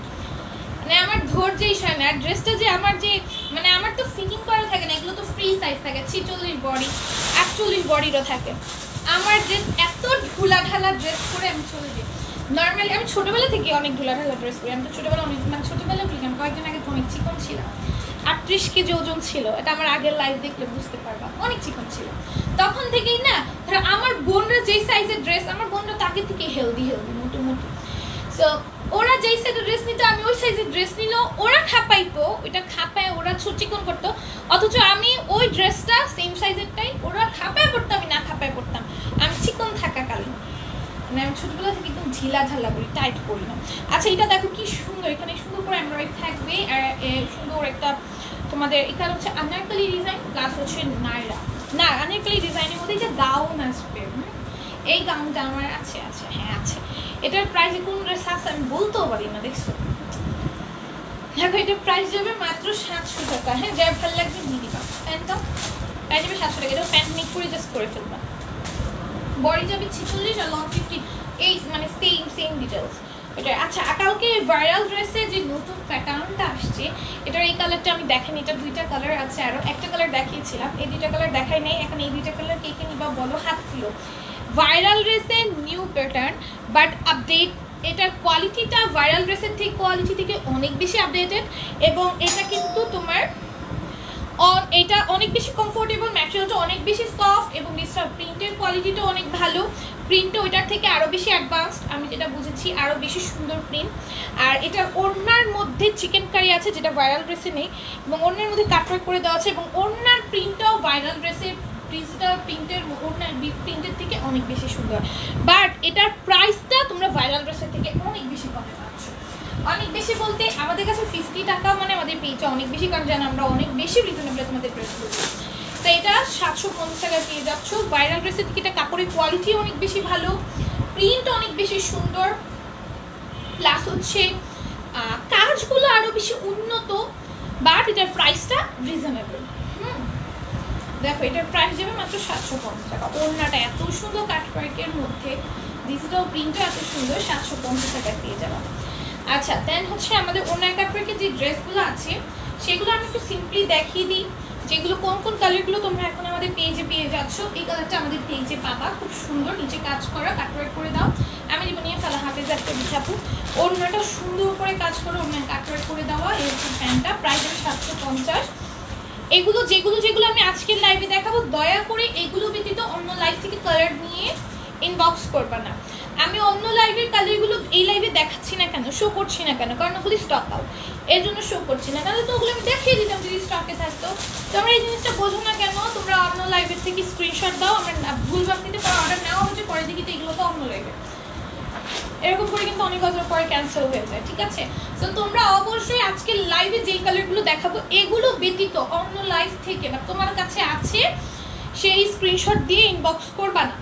[SPEAKER 1] মানে আমার ধৈর্যই সয় না। আর ড্রেসটা যে আমার যে মানে আমার তো ফিটিং করা থাকে না, এগুলো তো ফ্রি সাইজ থাকে, 46 বডি 48 বডিরও থাকে। আমার ড্রেস এত ঢুলা ঢালা ড্রেস করে আমি চলে যাই। নর্মালি আমি ছোটোবেলা থেকে অনেক ঢুলা ঢালা ড্রেস করি, আমি তো ছোটোবেলা অনেক মানে ছোটোবেলা বলি আমি কয়েকদিন আগে তো অনেক চিকন ছিলাম, 38 কেজি ওজন ছিল, এটা আমার আগের লাইফ দেখলে বুঝতে পারবা, অনেক চিকন ছিল। তখন থেকেই না ধরো আমার বোনরা যেই সাইজের ড্রেস, আমার বোনরা তাকে থেকে হেলদি মোটামুটি, সো ওরা যেই সাইজের ড্রেস নিত আমি ওই সাইজের ড্রেস নিল, ওরা খাপাইতো, ওইটা খাপায় ওরা চিকন করতো, অথচ আমি ওই ড্রেসটা সেম সাইজেরটাই ওরা খাপায় পড়তাম, আমি না খাপায় পড়তাম, আমি চিকন থাকাকালীন মানে আমি ছোটবেলা থেকে একদম ঢিলা ঢালা করি, টাইট করি না। আচ্ছা এটা দেখো কি সুন্দর, এখানে সুন্দর করে এমব্রয়ডারি থাকবে, আর সুন্দর একটা তোমাদের এখানে হচ্ছে আনারকলি ডিজাইন প্লাস হচ্ছে নাইরা, না আনারকলি ডিজাইনের মধ্যে যে গাউন আসবে, এই গাউনটা আমার আছে, হ্যাঁ আছে। এটার প্রাইস কোন ড্রেস আছে আমি বলতেও পারি না, দেখছো দেখো এটার প্রাইস যাবে মাত্র 700 টাকা। হ্যাঁ যার ভালো লাগবে নিয়ে দিবা, প্যান্টটা প্রাইস যাবে 700 টাকা, এটা প্যান্ট মেক করে জাস্ট করে ফেলবা, বডি যাবে 46 আর লং 50, এই মানে সেম ডিটেলস এটা। আচ্ছা কালকে ভাইরাল ড্রেসে যে নতুন প্যাটার্নটা আসছে, এটার এই কালারটা আমি দেখাইনি, এটা দুইটা কালার আছে, আরও একটা কালার দেখিয়েছিলাম, এই দুইটা কালার দেখাই নাই, এখন এই দুইটা কালার কে নিবা বলো, হাত কিলো ভাইরাল ড্রেসে নিউ প্যাটার্ন বাট আপডেট, এটার কোয়ালিটিটা ভাইরাল ড্রেসের ঠিক কোয়ালিটি থেকে অনেক বেশি আপডেটেড, এবং এটা কিন্তু তোমার এটা অনেক বেশি কমফোর্টেবল, ম্যাটেরিয়ালটা অনেক বেশি সফট, এবং প্রিন্টের কোয়ালিটিটা অনেক ভালো, প্রিন্টটা ওইটার থেকে আরও বেশি অ্যাডভান্সড, আমি যেটা বুঝেছি আরও বেশি সুন্দর প্রিন্ট। আর এটার ওড়নার মধ্যে চিকেন কারি আছে যেটা ভাইরাল ড্রেসে নেই, এবং ওড়নার মধ্যে কাটওয়ার্ক করে দেওয়া আছে, এবং ওড়নার প্রিন্টটাও ভাইরাল ড্রেসের ডিজিটাল প্রিন্টের ওড়নার প্রিন্টের থেকে অনেক বেশি সুন্দর, বাট এটার প্রাইসটা তোমরা ভাইরাল ড্রেসের থেকে অনেক বেশি কমে পাচ্ছ। অনেক বেশি বলতে আমাদের কাছে 50 টাকা মানে আমাদের পেয়েছে অনেক বেশি, কারণ জানো আমরা অনেক বেশি রিজনেবল তোমাদের ড্রেস করছি, তো এটা 750 টাকা পেয়ে যাচ্ছ। ভাইরাল ড্রেসের থেকে এটা কাপড়ের কোয়ালিটি অনেক বেশি ভালো, প্রিন্ট অনেক বেশি সুন্দর, প্লাস হচ্ছে কাজগুলো আরও বেশি উন্নত, বাট এটার প্রাইসটা রিজনেবল। দেখো এটার প্রাইস যাবে মাত্র 750 টাকা, ওড়নাটা এত সুন্দর কাটওয়ার্কের মধ্যে, ডিজিটাল প্রিন্টও এত সুন্দর, 750 টাকা পেয়ে যাবে। আচ্ছা দেন হচ্ছে আমাদের ওড়নার কাটওয়ার্কের যে ড্রেসগুলো আছে সেগুলো আমি একটু সিম্পলি দেখিয়ে দিই, যেগুলো কোন কালারগুলো তোমরা এখন আমাদের পেজে পেয়ে যাচ্ছ। এই কালারটা আমাদের পেজে পাবা, খুব সুন্দর, নিচে কাজ করা, কাটওয়ার্ক করে দাও, আমি দিব নিয়ে ফেলা হাফেজ একটা বিছাপু, ওড়নাটা সুন্দর করে কাজ করে ওড়নার কাটওয়ার্ক করে দেওয়া, এই প্যান্টটা প্রাইস হবে 750। এগুলো যেগুলো আমি আজকের লাইভে দেখাবো, দয়া করে এগুলো ব্যতীত অন্য লাইভ থেকে কালার নিয়ে ইনবক্স করবা না। আমি অন্য লাইভের কালারগুলো এই লাইভে দেখাচ্ছি না কেন, শো করছি না কেন, কারণ ওগুলি স্টক আউট, এর জন্য শো করছি না, তাহলে তো ওগুলো আমি দেখিয়ে দিতাম যদি স্টকে থাকতো। তোমরা এই জিনিসটা বোঝো না কেন, তোমরা অন্য লাইভের থেকে স্ক্রিনশট দাও, আমার ভুল ভাবতে পরে অর্ডার নেওয়া হচ্ছে, পরে দেখি তো এগুলো তো অন্য লাইভে, এরকম করে কিন্তু অনেক বছর পরে ক্যান্সেল হয়ে যায়, ঠিক আছে। তো তোমরা অবশ্যই আজকে লাইভে যেই কালারগুলো দেখাবো এগুলো ব্যতীত অন্য লাইভ থেকে বা তোমার কাছে আছে সেই স্ক্রিনশট দিয়ে ইনবক্স করবা না,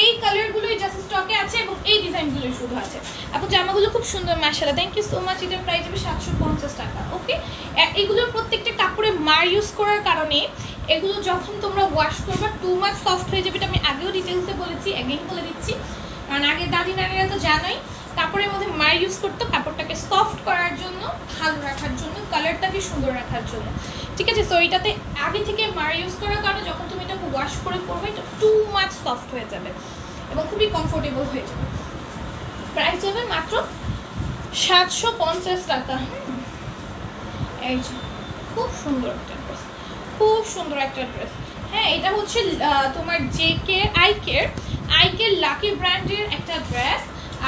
[SPEAKER 1] এই কালারগুলোই জাস্ট স্টকে আছে এবং এই ডিজাইনগুলোই শুধু আছে। আপু জামাগুলো খুব সুন্দর মাশাআল্লাহ, থ্যাংক ইউ সো মাচ। এটার প্রাইস হবে 750 টাকা। ওকে, এগুলোর প্রত্যেকটা কাপড়ে মার ইউজ করার কারণে এগুলো যখন তোমরা ওয়াশ করবা টু মাচ সফট হয়ে যাবে, এটা আমি আগেও ডিটেলসে বলেছি, অ্যাগেইন বলে দিচ্ছি, কারণ আগে দাদি নানিরা তো জানোই কাপড়ের মধ্যে মার ইউজ করতো কাপড়টাকে সফট করার জন্য, ভালো রাখার জন্য, কালারটাকে সুন্দর রাখার জন্য, ঠিক আছে। সো এটাতে আগে থেকে মার ইউজ করার কারণে যখন তুমি এটাকে ওয়াশ করে পরবে এটা টু মাচ সফট হয়ে যাবে এবং খুবই কমফোর্টেবল হয়ে যাবে। প্রাইস যাবে মাত্র 750 টাকা। এই যে খুব সুন্দর একটা ড্রেস, খুব সুন্দর একটা ড্রেস। হ্যাঁ, এটা হচ্ছে তোমার আইকের লাকি ব্র্যান্ডের একটা ড্রেস।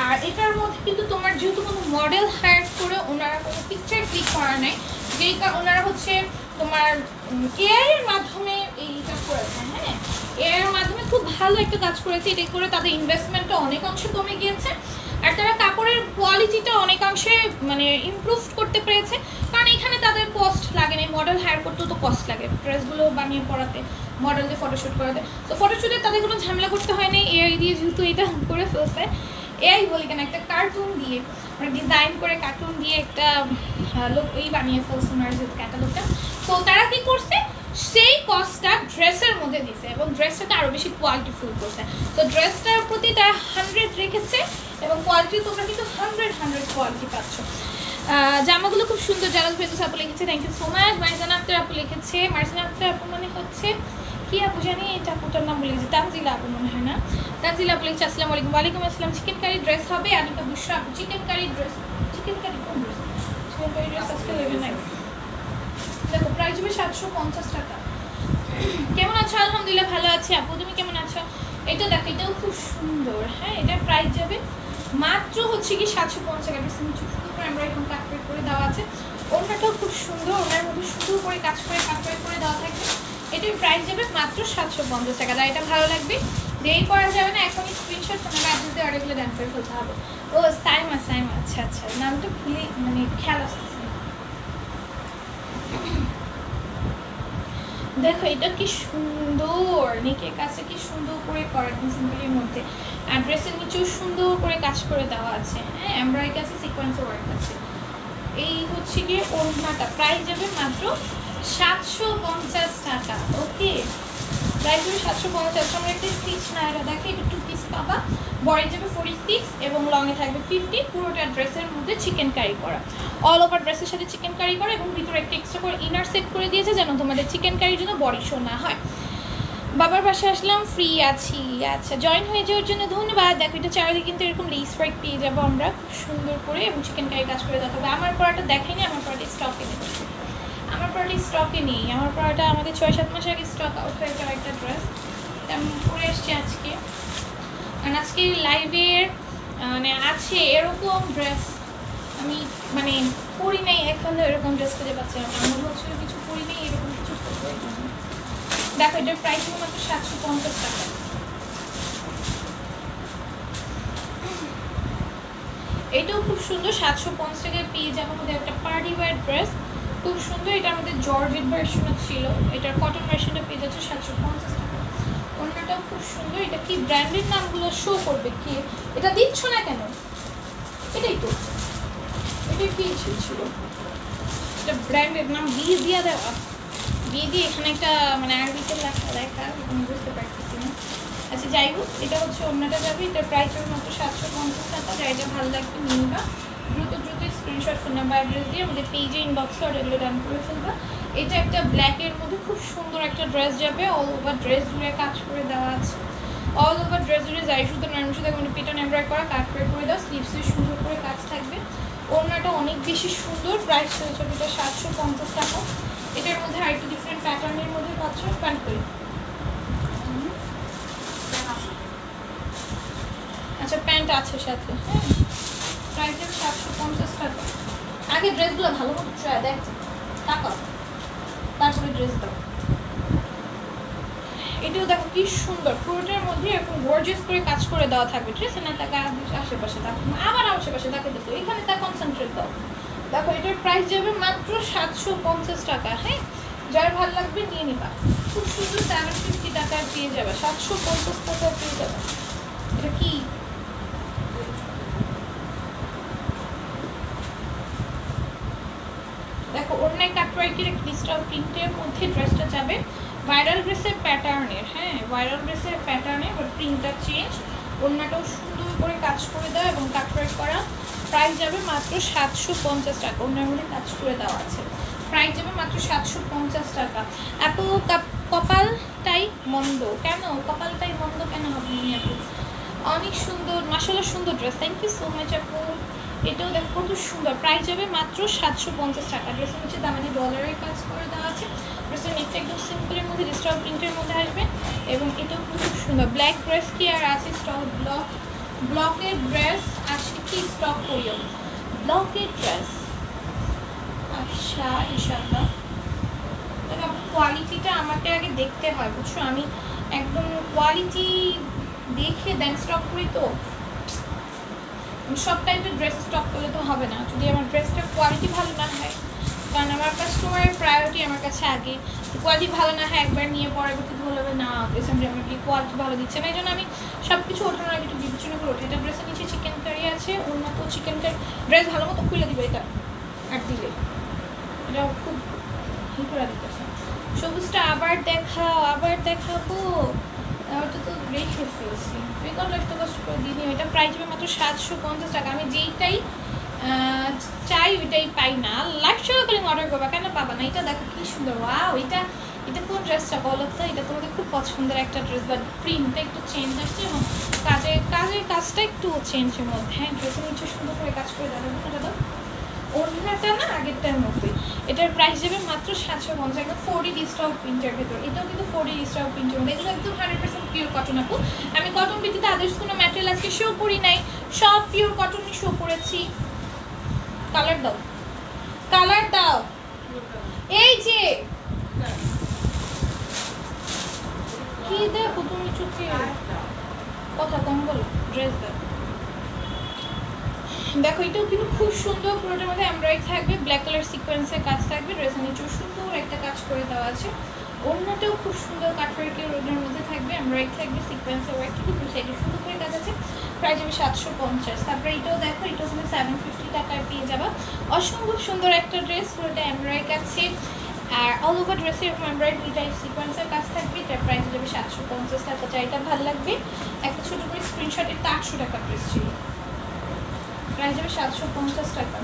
[SPEAKER 1] আর এটার মধ্যে কিন্তু তোমার যেহেতু কোনো মডেল হায়ার করে ওনারা কোনো পিকচার ক্লিক করা নেই, যেই ওনারা হচ্ছে তোমার এআইয়ের মাধ্যমে এইটা করেছে। হ্যাঁ, এআইয়ের মাধ্যমে খুব ভালো একটা কাজ করেছে। এটা করে তাদের ইনভেস্টমেন্টটা অনেকাংশে কমে গিয়েছে আর তারা কাপড়ের কোয়ালিটিটা অনেকাংশে মানে ইমপ্রুভ করতে পেরেছে, কারণ এখানে তাদের কস্ট লাগে না। মডেল হায়ার করতেও তো কস্ট লাগে ড্রেসগুলো বানিয়ে পড়াতে, মডেল দিয়ে ফটোশ্যুট করাতে। তো ফটোশ্যুটে তাদের কোনো ঝামেলা করতে হয় না, এআই দিয়ে যেহেতু এটা করে ফেলছে। এআই বলি কেন, একটা কার্টুন দিয়ে মানে ডিজাইন করে কার্টুন দিয়ে একটা লোক বানিয়ে ফেলছে ওনার যেহেতু ক্যাটালগটা। তো তারা কি করছে, সেই কস্টটা ড্রেসের মধ্যে দিছে এবং ড্রেসটাকে আরও বেশি কোয়ালিটিফুল করছে। তো ড্রেসটার প্রতি তারা 100 রেখেছে এবং কোয়ালিটি তোমরা কিন্তু 100 কোয়ালিটি পাচ্ছ। জামাগুলো খুব সুন্দর। জালাল ফেরদৌস আপু লিখেছে, thank you so much. Marjana Akter আপু লিখেছে, মার্জানা আক্তার আপু মানে হচ্ছে কি আপু জানি, এটা আপুটার নাম বলে গেছে, তানজিলা আপু মনে হয় না। তানজিলা আপু লিখছে, আসসালামু আলাইকুম। ওয়ালাইকুম আসসালাম। চিকেন কারি ড্রেস হবে। আনিকা বুশরা আপু, chicken curry dress, chicken curry কোন ড্রেস? চিকেন কারি ড্রেস আজকে লেগে নাই। দেখো প্রাইস হবে 750 টাকা। কেমন আছো? আলহামদুলিল্লাহ ভালো আছি আপু, তুমি কেমন আছো? এটা দেখো, এটাও খুব সুন্দর। হ্যাঁ, এটার প্রাইস যাবে মাত্র হচ্ছে কি 750 টাকা। সুন্দর করে আমরা এরকম কাট করে দেওয়া আছে। ওনাটাও খুব সুন্দর, ওনার মধ্যে সুন্দর করে কাজ করে কাট করে দেওয়া থাকবে। এটার প্রাইস যাবে মাত্র 750 টাকা। তাই এটা ভালো লাগবে, দেরি করা যাবে না, এখনই স্ক্রিনশট ফোনের অ্যাড্রেস দিয়ে অর্ডারগুলো ডান করে ফেলতে হবে। ও সাইমা, আচ্ছা আচ্ছা, নামটা ভুলে মানে খেয়াল আসতেছে। দেখো এটা কি সুন্দর, নেকের কাছে কি সুন্দর করে করা সিম্পলের মধ্যে, আর ড্রেসের নিচেও সুন্দর করে কাজ করে দেওয়া আছে। হ্যাঁ, এমব্রয়ডারি আছে, সিকোয়েন্স ওয়ার্ক আছে। এই হচ্ছে গিয়ে ওড়নাটা। প্রাইস যাবে মাত্র 750 টাকা। ওকে, প্রাইস যাবে 750। আমরা একটা স্টিচ না এটা দেখে, এটা 2 পিস পাবা। বডি যাবে 46 এবং লংয়ে থাকবে 50। পুরোটা ড্রেসের মধ্যে চিকেন কারি করা, অল ওভার ড্রেসের সাথে চিকেন কারি করা এবং ভিতরে একটা এক্সট্রা করে ইনার সেট করে দিয়েছে যেন তোমাদের চিকেন কারির জন্য বডি শো না হয়। বাবার বাসায় আসলাম, ফ্রি আছি। আচ্ছা, জয়েন হয়ে যাওয়ার জন্য ধন্যবাদ। দেখো এটা চারিদিকে কিন্তু এরকম লেস ওয়ার্ক পেয়ে যাবো আমরা খুব সুন্দর করে এবং চিকেন কারি কাজ করে দেখাবো। আমার পড়াটা দেখাইনি, আমার পড়াটা স্টকে নেই, আমার পড়াটা স্টকে নেই। আমার পড়াটা আমাদের 6-7 মাস আগে স্টক আউট হয়ে যাওয়া একটা ড্রেস, আমি পরে আসছি আজকে। কারণ আজকে লাইভের মানে আছে এরকম ড্রেস আমি মানে পরি নাই, এখন এরকম ড্রেস খুঁজে পাচ্ছি না। আমার হচ্ছিল কিছু পরি নেই, এরকম কিছু করবো। দেখো এটার প্রাইস মাত্র 750 টাকা। এটাও খুব সুন্দর, 750 টাকায় পেয়ে যাবো। আমাদের একটা পার্টি ওয়্যার ড্রেস খুব সুন্দর। এটার মধ্যে জর্জেট ভার্সনও ছিল, এটার কটন ভার্সনটা পেয়ে যাচ্ছে 750 টাকা। ওড়নাটাও খুব সুন্দর। এটা কি ব্র্যান্ডের নামগুলো শো করবে কি? এটা দিচ্ছ না কেন? এটাই তো, এটা কি ছিল? এটা ব্র্যান্ডের নাম দিয়ে দেওয়া, দিয়ে এখানে একটা মানে আরবিতে লেখা আমি বুঝতে পারতেছি না। আচ্ছা যাই হোক, এটা হচ্ছে ওড়নাটা যাবে। এটার প্রাইস হবে মাত্র 750 টাকা। যাইটা ভালো লাগবে নিবা, দ্রুত স্ক্রিনশট ফোন নাম্বার অ্যাড্রেস দিয়ে আমাদের পেজে ইনবক্সে অর্ডারগুলো ডান করে ফেলবা। এটা একটা ব্ল্যাকের মধ্যে খুব সুন্দর একটা ড্রেস যাবে, অল ওভার ড্রেস জুড়ে কাজ করে দেওয়া আছে। অল ওভার ড্রেস জুড়ে যাই শুধু নর্মাল শুধু মানে পিটন এমব্রয়ডারি করা কাট করে দাও, স্লিভসে সুন্দর করে কাজ থাকবে। ওড়নাটা অনেক বেশি সুন্দর। প্রাইস হয়েছে এটা 750 টাকা। এটার মধ্যে আরেকটু ডিফারেন্ট প্যাটার্নের মধ্যে পাচ্ছ প্যান্ট করে। আচ্ছা প্যান্ট আছে সাথে। হ্যাঁ, প্রাইস 750 টাকা। আগে ড্রেসগুলো ভালো মতো ট্রাই দেখ, টাকা তারপরে ড্রেস দাও। এটাও দেখো কি সুন্দর, পুরোটার মধ্যে এরকম গর্জিয়াস করে কাজ করে দেওয়া থাকবে। ঠিক আছে না, তাকে আশেপাশে দেখো, আবার আশেপাশে দেখে দেখো, এখানে তা কনসেন্ট্রেট দাও। দেখো এটার প্রাইস যাবে মাত্র 750 টাকা। হ্যাঁ, যার ভালো লাগবে নিয়ে নিবা। খুব সুন্দর 750 টাকায় পেয়ে যাবে, 750 টাকায় পেয়ে যাবে। এটা কি দেখো, অন্যায় কাটওয়ার্কের ক্রিস্টাল প্রিন্টের মধ্যে ড্রেসটা যাবে। ভাইরাল ড্রেসের প্যাটার্নের, হ্যাঁ ভাইরাল ড্রেসের প্যাটার্নে বাট প্রিন্টটা চেঞ্জ। ওড়নাটাও সুন্দর করে কাজ করে দেওয়া এবং কাটওয়ার্ক করা। প্রাইস যাবে মাত্র 750 টাকা। ওড়নার মধ্যে কাজ করে দেওয়া আছে। প্রাইস যাবে মাত্র 750 টাকা। এত কপালটাই মন্দ কেন, কপালটাই মন্দ কেন হবে আপু? অনেক সুন্দর, মাশাআল্লাহ সুন্দর dress, thank you so much আপু। এটাও দেখো কত সুন্দর, প্রাইস যাবে মাত্র 750 টাকা। ড্রেসের নিচে দামানি ডলারের কাজ করে দেওয়া আছে। ড্রেসের নেকটা একদম সিম্পলের মধ্যে ডিজিটাল প্রিন্টের মধ্যে আসবে এবং এটাও খুব সুন্দর। ব্ল্যাক ড্রেস কি আর আছে স্টক? ব্লকের ড্রেস আসে কি স্টক করিও? ব্লকের ড্রেস আচ্ছা ইনশাআল্লাহ। তবে কোয়ালিটিটা আমাকে আগে দেখতে হয় বুঝছো, আমি একদম কোয়ালিটি দেখে দেন স্টক করি। তো সব টাইপের ড্রেস স্টক করলে তো হবে না যদি আমার ড্রেসটার কোয়ালিটি ভালো না হয়, কারণ আমার কাস্টমারের প্রায়োরিটি আমার কাছে আগে। কোয়ালিটি ভালো না হয় একবার নিয়ে পরবর্তী বলবে না ড্রেসের আমার কি কোয়ালিটি ভালো দিচ্ছে না, এই জন্য আমি সব কিছু ওঠানোর আগে একটু বিবেচনা করে ওঠি। এটা ড্রেসের নিচে চিকেন কারি আছে, উন্নত চিকেন কারি ড্রেস ভালো মতো খুলে দিবে এটা আর দিলে, এটা খুব ই করে দিতেছে। সবুজটা আবার দেখাও, আবার দেখাবো, ওটা তো রেখে ফেলছি, বেকার একটা কষ্ট করে দিই। এটা প্রাইস হবে মাত্র 750 টাকা। আমি যেইটাই চাই ওইটাই পাই না, লাইফ চলাকালীন অর্ডার করবা কেন পাবা না। এটা দেখো কি সুন্দর, ওয়াও এটা এটা কোন ড্রেসটা বলো তো? এটা তোমাদের খুব পছন্দের একটা ড্রেস, বাট প্রিন্টটা একটু চেঞ্জ আসছে এবং কাজটা একটু চেঞ্জের মধ্যে। হ্যাঁ ড্রেসের নিচে সুন্দর করে কাজ করে দেওয়া এটা ওড়নাটা না আগেরটার মতোই। এটার প্রাইস যাবে মাত্র 750, একদম 4D ডিজিটাল প্রিন্টের ভেতর। এটাও কিন্তু 4D ডিজিটাল প্রিন্টের মধ্যে, এগুলো একদম 100% পিওর কটন আপু। আমি কটন ভিত্তিতে আদার্স কোনো ম্যাটেরিয়াল আজকে শো করি নাই, সব পিওর কটনই শো করেছি। কালার দাও, কালার দাও, এই যে কি দেখো তুমি চুপি কথা কম বলো, ড্রেস দাও। দেখো এটাও কিন্তু খুব সুন্দর, পুরোটার মধ্যে এমব্রয়ডারি থাকবে, ব্ল্যাক কালার সিকোয়েন্সের কাজ থাকবে, ড্রেসের নিচেও সুন্দর একটা কাজ করে দেওয়া আছে। ওড়নাটাও খুব সুন্দর কাটওয়ার্কের ওড়নার মধ্যে থাকবে, এমব্রয়ডারি থাকবে, সিকোয়েন্সের ওয়ার্ক থেকে দু সাইডে সুন্দর করে কাজ আছে। প্রাইস হবে 750। তারপরে এটাও দেখো, এটাও কিন্তু 750 টাকায় পেয়ে যাবা। অসম্ভব সুন্দর একটা ড্রেস, পুরোটা এমব্রয়ডারি আছে আর অল ওভার ড্রেসে এরকম এমব্রয়ডারি টাইপ সিকোয়েন্সের কাজ থাকবে। এটার প্রাইস যাবে 750 টাকা। এটা ভালো লাগবে একটা ছোটো করে স্ক্রিনশট, এটা 800 টাকা ড্রেস ছিল, প্রাইস যাবে 750 টাকা।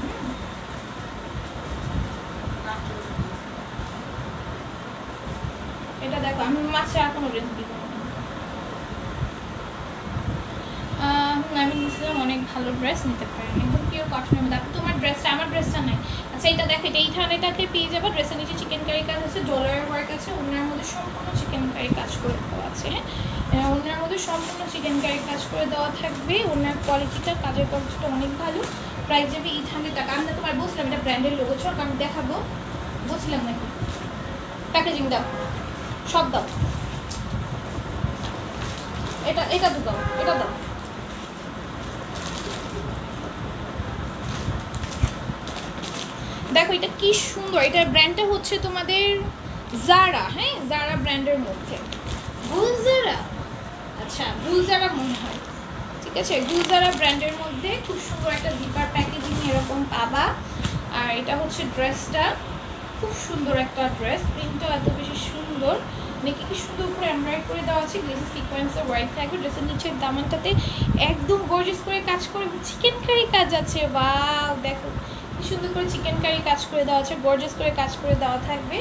[SPEAKER 1] এটা দেখো আমি মাছে আর কোনো ড্রেস দিব না, আমি নিয়েছিলাম অনেক ভালো ড্রেস নিতে পারেন একদম পিওর কটনের মধ্যে। আপনি তোমার ড্রেসটা, আমার ড্রেসটা নাই। আচ্ছা এটা দেখো, এটা এই ধরনেরটাকে পেয়ে যাবে। ড্রেসের নিচে চিকেন কারি কাজ আছে, ডলারের ওয়ার্ক আছে, ওনার মধ্যে সম্পূর্ণ চিকেন কারি কাজ করে দেওয়া আছে। হ্যাঁ ওনার মধ্যে সম্পূর্ণ চিকেন কারি কাজ করে দেওয়া থাকবে। ওনার কোয়ালিটিটা, কাজের কোয়ালিটিটা অনেক ভালো। প্রাইস যাবে 800 টাকা। আমি তোমার বলছিলাম এটা ব্র্যান্ডের লোগো, ছোট আমি দেখাবো, বলছিলাম নাকি? প্যাকেজিং দাও, সব দাও, এটা এটা তো দাও, এটা দাও। দেখো এটা কি সুন্দর, এটার ব্র্যান্ডটা হচ্ছে তোমাদের জারা। হ্যাঁ জারা ব্র্যান্ডের মধ্যে, গুলজারা, আচ্ছা গুলজারা মনে হয়, ঠিক আছে গুলজারা ব্র্যান্ডের মধ্যে খুব সুন্দর একটা জিপার প্যাকেজিং এরকম পাবা। আর এটা হচ্ছে ড্রেসটা, খুব সুন্দর একটা ড্রেস, প্রিন্টটাও এত বেশি সুন্দর, নেকে কি সুন্দর করে এমব্রয়ডারি করে দেওয়া আছে, গ্লেসি সিকোয়েন্সের ওয়ার্ক থাকবে। ড্রেসের নিচের দামানটাতে একদম গর্জিয়াস করে কাজ করে চিকেন কারি কাজ আছে। ওয়াও দেখো কি সুন্দর করে চিকেন কারি কাজ করে দেওয়া আছে, গর্জিয়াস করে কাজ করে দেওয়া থাকবে।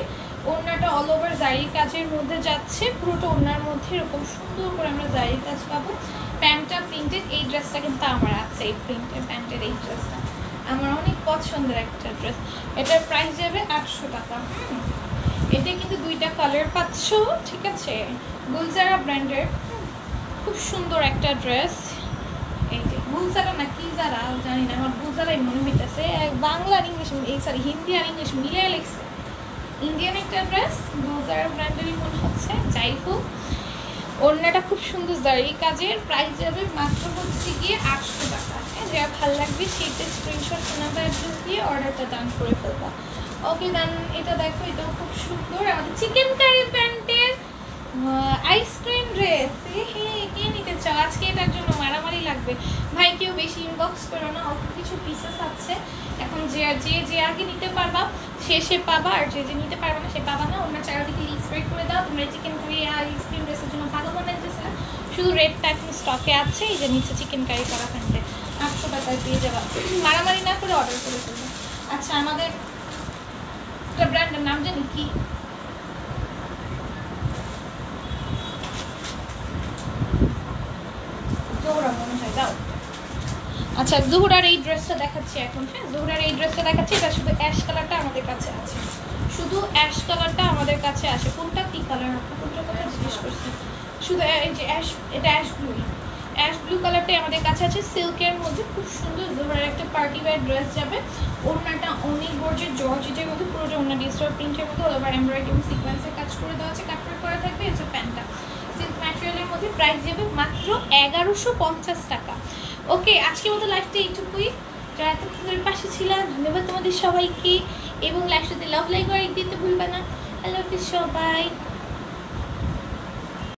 [SPEAKER 1] ওড়নাটা অল ওভার জারি কাজের মধ্যে যাচ্ছে, পুরোটা ওড়নার মধ্যে এরকম সুন্দর করে আমরা জারি কাজ পাবো। প্যান্টটা প্রিন্টেড, এই ড্রেসটা কিন্তু আমার আছে, এই প্রিন্টের প্যান্টের এই ড্রেসটা আমার অনেক পছন্দের একটা ড্রেস। এটার প্রাইস যাবে 800 টাকা। এটা কিন্তু দুইটা কালার পাচ্ছ, ঠিক আছে গুলজারা ব্র্যান্ডের খুব সুন্দর একটা ড্রেস। এই যে গুলজারা না কি যারা জানি না, আমার গুলজারাই মনে হইতেছে, বাংলা আর ইংলিশ এই সরি হিন্দি আর ইংলিশ মিলিয়ে লিখছে, ইন্ডিয়ান একটা ড্রেস, গুলজারা ব্র্যান্ডেরই মনে হচ্ছে। যাই হোক ওড়নাটা খুব সুন্দর জারি কাজের, প্রাইস যাবে মাত্র হচ্ছে গিয়ে 800 টাকা। হ্যাঁ যা ভালো লাগবে সেইটা স্ক্রিনশট নাম্বার অ্যাড্রেস দিয়ে অর্ডারটা ডান করে ফেলবা। ওকে দেন এটা দেখো, এটাও খুব সুন্দর, আমাদের চিকেন কারি প্যান্টের আইসক্রিম ড্রেস। হ্যাঁ কে নিতে চাও আজকে? এটার জন্য মারামারি লাগবে ভাই, কেউ বেশি ইনবক্স করো না, অল্প কিছু পিসেস আছে এখন, যে আগে নিতে পারবা সে পাবা, আর যে নিতে পারবা না সে পাবা না। ওনার চারিদিকে স্প্রেড করে দাও। তোমরা চিকেন কারি আর আইসক্রিম ড্রেসের জন্য পাগল বানাই দিয়েছিলাম, শুধু রেডটা এখন স্টকে আছে। এই যে নিচে চিকেন কারি করা প্যান্টে 800 টাকায় পেয়ে যাবা, মারামারি না করে অর্ডার করে ফেলবে। আচ্ছা আমাদের একটা ব্র্যান্ডের নাম জানি কি, জোহরা মনে হয়, দাও। আচ্ছা জোহরার এই ড্রেসটা দেখাচ্ছি এখন। হ্যাঁ জোহরার এই ড্রেসটা দেখাচ্ছি, এটা শুধু অ্যাশ কালারটা আমাদের কাছে আছে, শুধু অ্যাশ কালারটা আমাদের কাছে আসে। কোনটা কি কালার, আপনি কোনটা কালার জিজ্ঞেস করছেন? শুধু এই যে অ্যাশ, এটা অ্যাশ ব্লু, অ্যাশ ব্লু কালারটাই আমাদের কাছে আছে। সিল্কের মধ্যে খুব সুন্দর জোহরার একটা পার্টি ওয়্যার ড্রেস যাবে। ওড়নাটা অনেক গর্জিয়াস জর্জেটের মধ্যে, পুরোটা ওড়না ডিজিটাল প্রিন্টের মধ্যে অল ওভার এমব্রয়ডারি এবং সিকোয়েন্সের কাজ করে দেওয়া আছে, কাটওয়ার্ক করা থাকবে। এটা প্যান্টটা সিল্ক ম্যাটেরিয়ালের মধ্যে, প্রাইস যাবে মাত্র 1150 টাকা। ওকে, আজকের মতো লাইফটা এইটুকুই। যারা এতক্ষণ ধরে পাশে ছিলাম, ধন্যবাদ তোমাদের সবাইকে, এবং লাইফটাতে লাভ লাইক দিতে ভুলবে না। আল্লাহ হাফিজ সবাই।